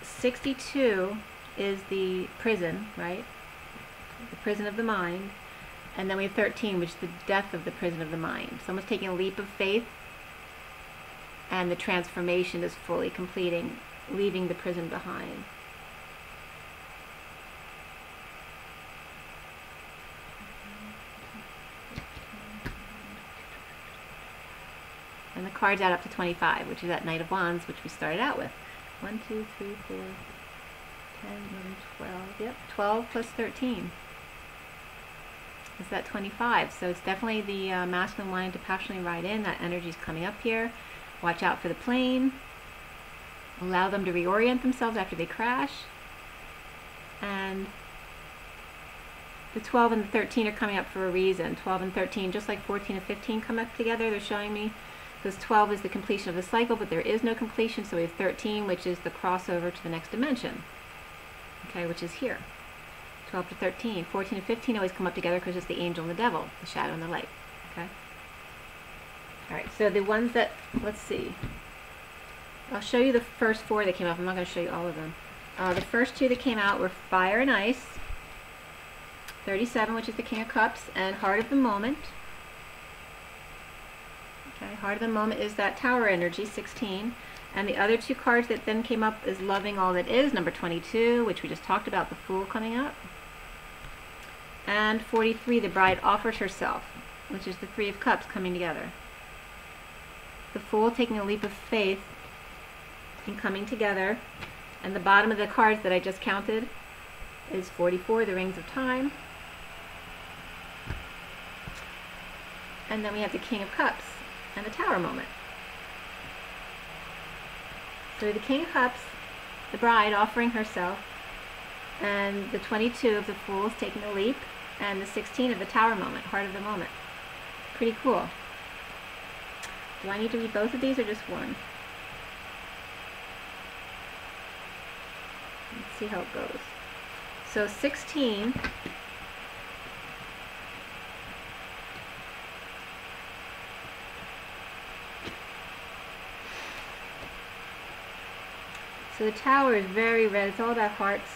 A: 62 is the prison, right? The prison of the mind. And then we have 13, which is the death of the prison of the mind. Someone's taking a leap of faith, and the transformation is fully completing, leaving the prison behind. And the cards add up to 25, which is that Knight of Wands, which we started out with. 1, 2, 3, 4, 10, 11, 12. Yep, 12 plus 13 is that 25. So it's definitely the masculine wanting to passionately ride in. That energy is coming up here. Watch out for the plane. Allow them to reorient themselves after they crash. And the 12 and the 13 are coming up for a reason. 12 and 13, just like 14 and 15 come up together, they're showing me. Because 12 is the completion of the cycle, but there is no completion, so we have 13, which is the crossover to the next dimension, okay, which is here. 12 to 13. 14 and 15 always come up together because it's the angel and the devil, the shadow and the light, okay? All right, so the ones that, let's see. I'll show you the first 4 that came up. I'm not going to show you all of them. The first 2 that came out were Fire and Ice, 37, which is the King of Cups, and Heart of the Moment. Okay, Heart of the Moment is that Tower energy, 16. And the other 2 cards that then came up is Loving All That Is, number 22, which we just talked about, the Fool coming up. And 43, the Bride Offers Herself, which is the 3 of Cups coming together. The Fool taking a leap of faith and coming together. And the bottom of the cards that I just counted is 44, the Rings of Time. And then we have the King of Cups and the Tower moment. So the King of Cups, the Bride offering herself, and the 22 of the Fool is taking a leap, and the 16 of the Tower moment, Heart of the Moment. Pretty cool. Do I need to read both of these or just one? Let's see how it goes. So 16 So the Tower is very red. It's all about hearts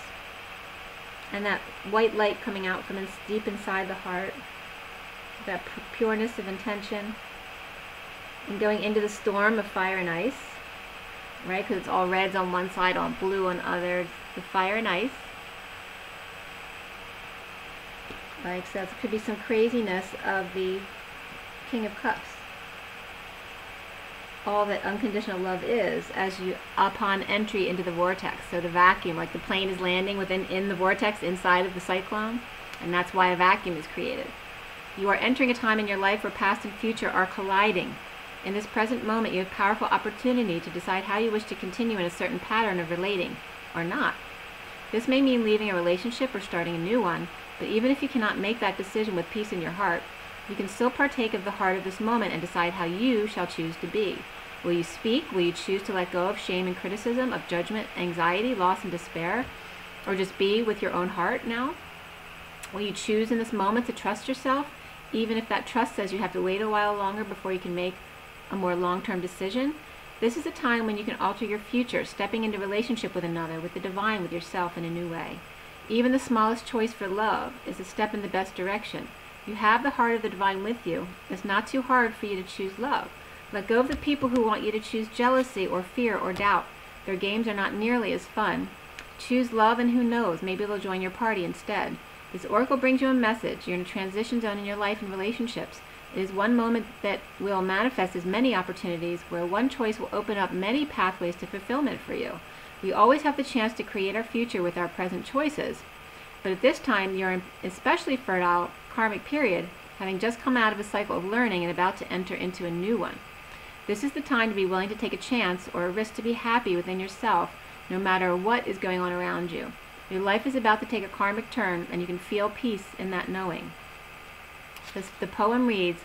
A: and that white light coming out from deep inside the heart, that pureness of intention, and going into the storm of fire and ice, right? Because it's all reds on one side, all blue on other. The fire and ice. Like, so there could be some craziness of the King of Cups. All that unconditional love is as you upon entry into the vortex. So the vacuum, like the plane is landing in the vortex inside of the cyclone, and that's why a vacuum is created. You are entering a time in your life where past and future are colliding. In this present moment, you have powerful opportunity to decide how you wish to continue in a certain pattern of relating or not. This may mean leaving a relationship or starting a new one, but even if you cannot make that decision with peace in your heart, you can still partake of the heart of this moment and decide how you shall choose to be. Will you speak? Will you choose to let go of shame and criticism, of judgment, anxiety, loss, and despair? Or just be with your own heart now? Will you choose in this moment to trust yourself, even if that trust says you have to wait a while longer before you can make a more long-term decision? This is a time when you can alter your future, stepping into relationship with another, with the divine, with yourself in a new way. Even the smallest choice for love is a step in the best direction. You have the heart of the divine with you. It's not too hard for you to choose love. Let go of the people who want you to choose jealousy or fear or doubt. Their games are not nearly as fun. Choose love, and who knows, maybe they'll join your party instead. This oracle brings you a message. You're in a transition zone in your life and relationships. It is one moment that will manifest as many opportunities, where one choice will open up many pathways to fulfillment for you. We always have the chance to create our future with our present choices. But at this time, you're in especially fertile karmic period, having just come out of a cycle of learning and about to enter into a new one. This is the time to be willing to take a chance or a risk to be happy within yourself, no matter what is going on around you. Your life is about to take a karmic turn, and you can feel peace in that knowing. The poem reads,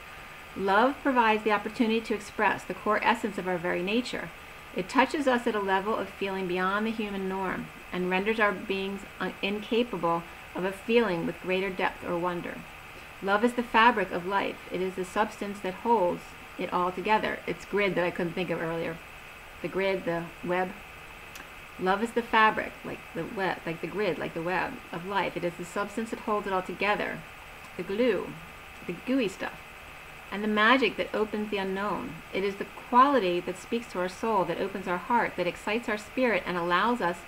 A: "Love provides the opportunity to express the core essence of our very nature. It touches us at a level of feeling beyond the human norm, and renders our beings incapable of a feeling with greater depth or wonder. Love is the fabric of life. It is the substance that holds it all together." It's grid that I couldn't think of earlier. The grid, the web. Love is the fabric, like the web, like the grid, like the web of life. It is the substance that holds it all together. The glue, the gooey stuff, and the magic that opens the unknown. It is the quality that speaks to our soul, that opens our heart, that excites our spirit and allows us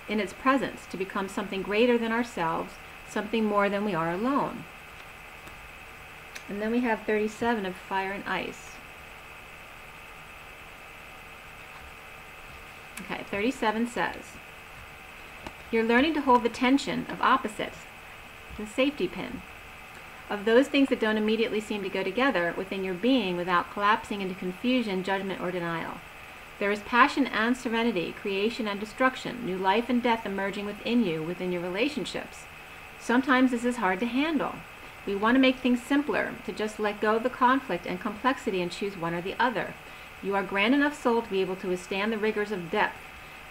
A: in its presence to become something greater than ourselves, something more than we are alone. And then we have 37 of fire and ice. Okay, 37 says, "You're learning to hold the tension of opposites, the safety pin, of those things that don't immediately seem to go together within your being without collapsing into confusion, judgment, or denial. There is passion and serenity, creation and destruction, new life and death emerging within you, within your relationships. Sometimes this is hard to handle. We want to make things simpler, to just let go of the conflict and complexity and choose one or the other. You are grand enough soul to be able to withstand the rigors of depth.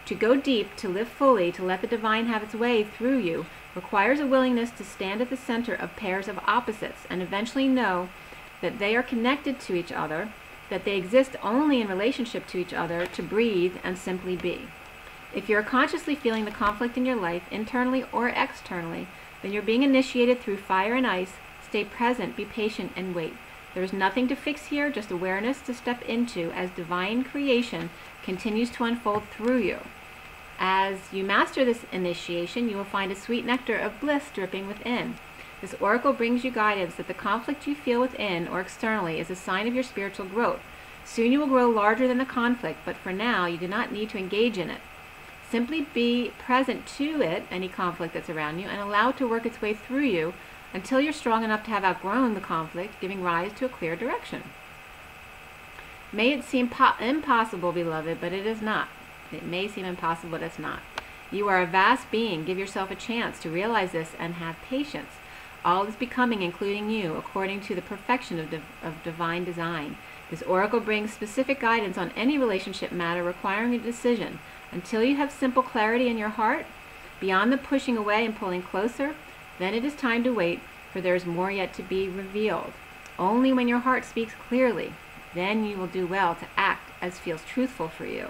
A: To go deep, to live fully, to let the divine have its way through you, requires a willingness to stand at the center of pairs of opposites and eventually know that they are connected to each other, that they exist only in relationship to each other, to breathe and simply be. If you're consciously feeling the conflict in your life, internally or externally, then you're being initiated through fire and ice. Stay present, be patient, and wait. There is nothing to fix here, just awareness to step into as divine creation continues to unfold through you. As you master this initiation, you will find a sweet nectar of bliss dripping within. This oracle brings you guidance that the conflict you feel within or externally is a sign of your spiritual growth. Soon you will grow larger than the conflict, but for now you do not need to engage in it. Simply be present to it, any conflict that's around you, and allow it to work its way through you until you're strong enough to have outgrown the conflict, giving rise to a clear direction. May it seem impossible, beloved, but it is not. It may seem impossible, but it's not. You are a vast being. Give yourself a chance to realize this and have patience. All is becoming, including you, according to the perfection of divine design. This oracle brings specific guidance on any relationship matter requiring a decision. Until you have simple clarity in your heart, beyond the pushing away and pulling closer, then it is time to wait, for there is more yet to be revealed. Only when your heart speaks clearly, then you will do well to act as feels truthful for you.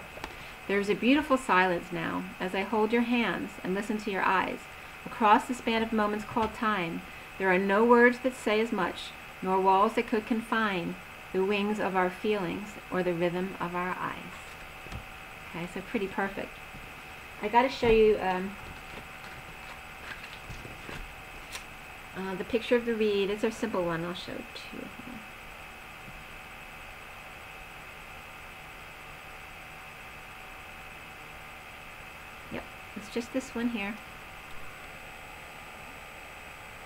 A: There is a beautiful silence now, as I hold your hands and listen to your eyes. Across the span of moments called time, there are no words that say as much, nor walls that could confine the wings of our feelings or the rhythm of our eyes. Okay, so pretty perfect. I got to show you the picture of the reed. It's a simple one. I'll show it to you. Yep, it's just this one here.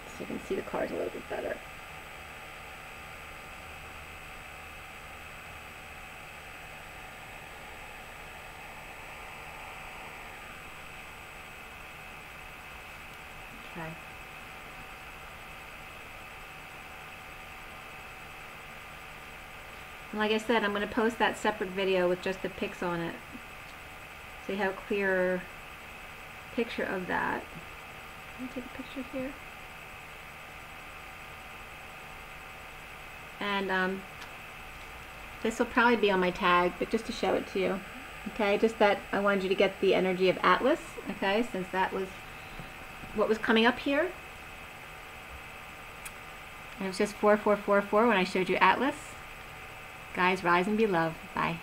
A: So you can see the cards a little bit better. Okay. And like I said, I'm going to post that separate video with just the pics on it, so you have a clearer picture of that. Let me take a picture here. And this will probably be on my tag, but just to show it to you. Okay, just that I wanted you to get the energy of Atlas, okay, since that was what was coming up here. And it was just 4444 when I showed you Atlas. Guys, rise and be loved. Bye.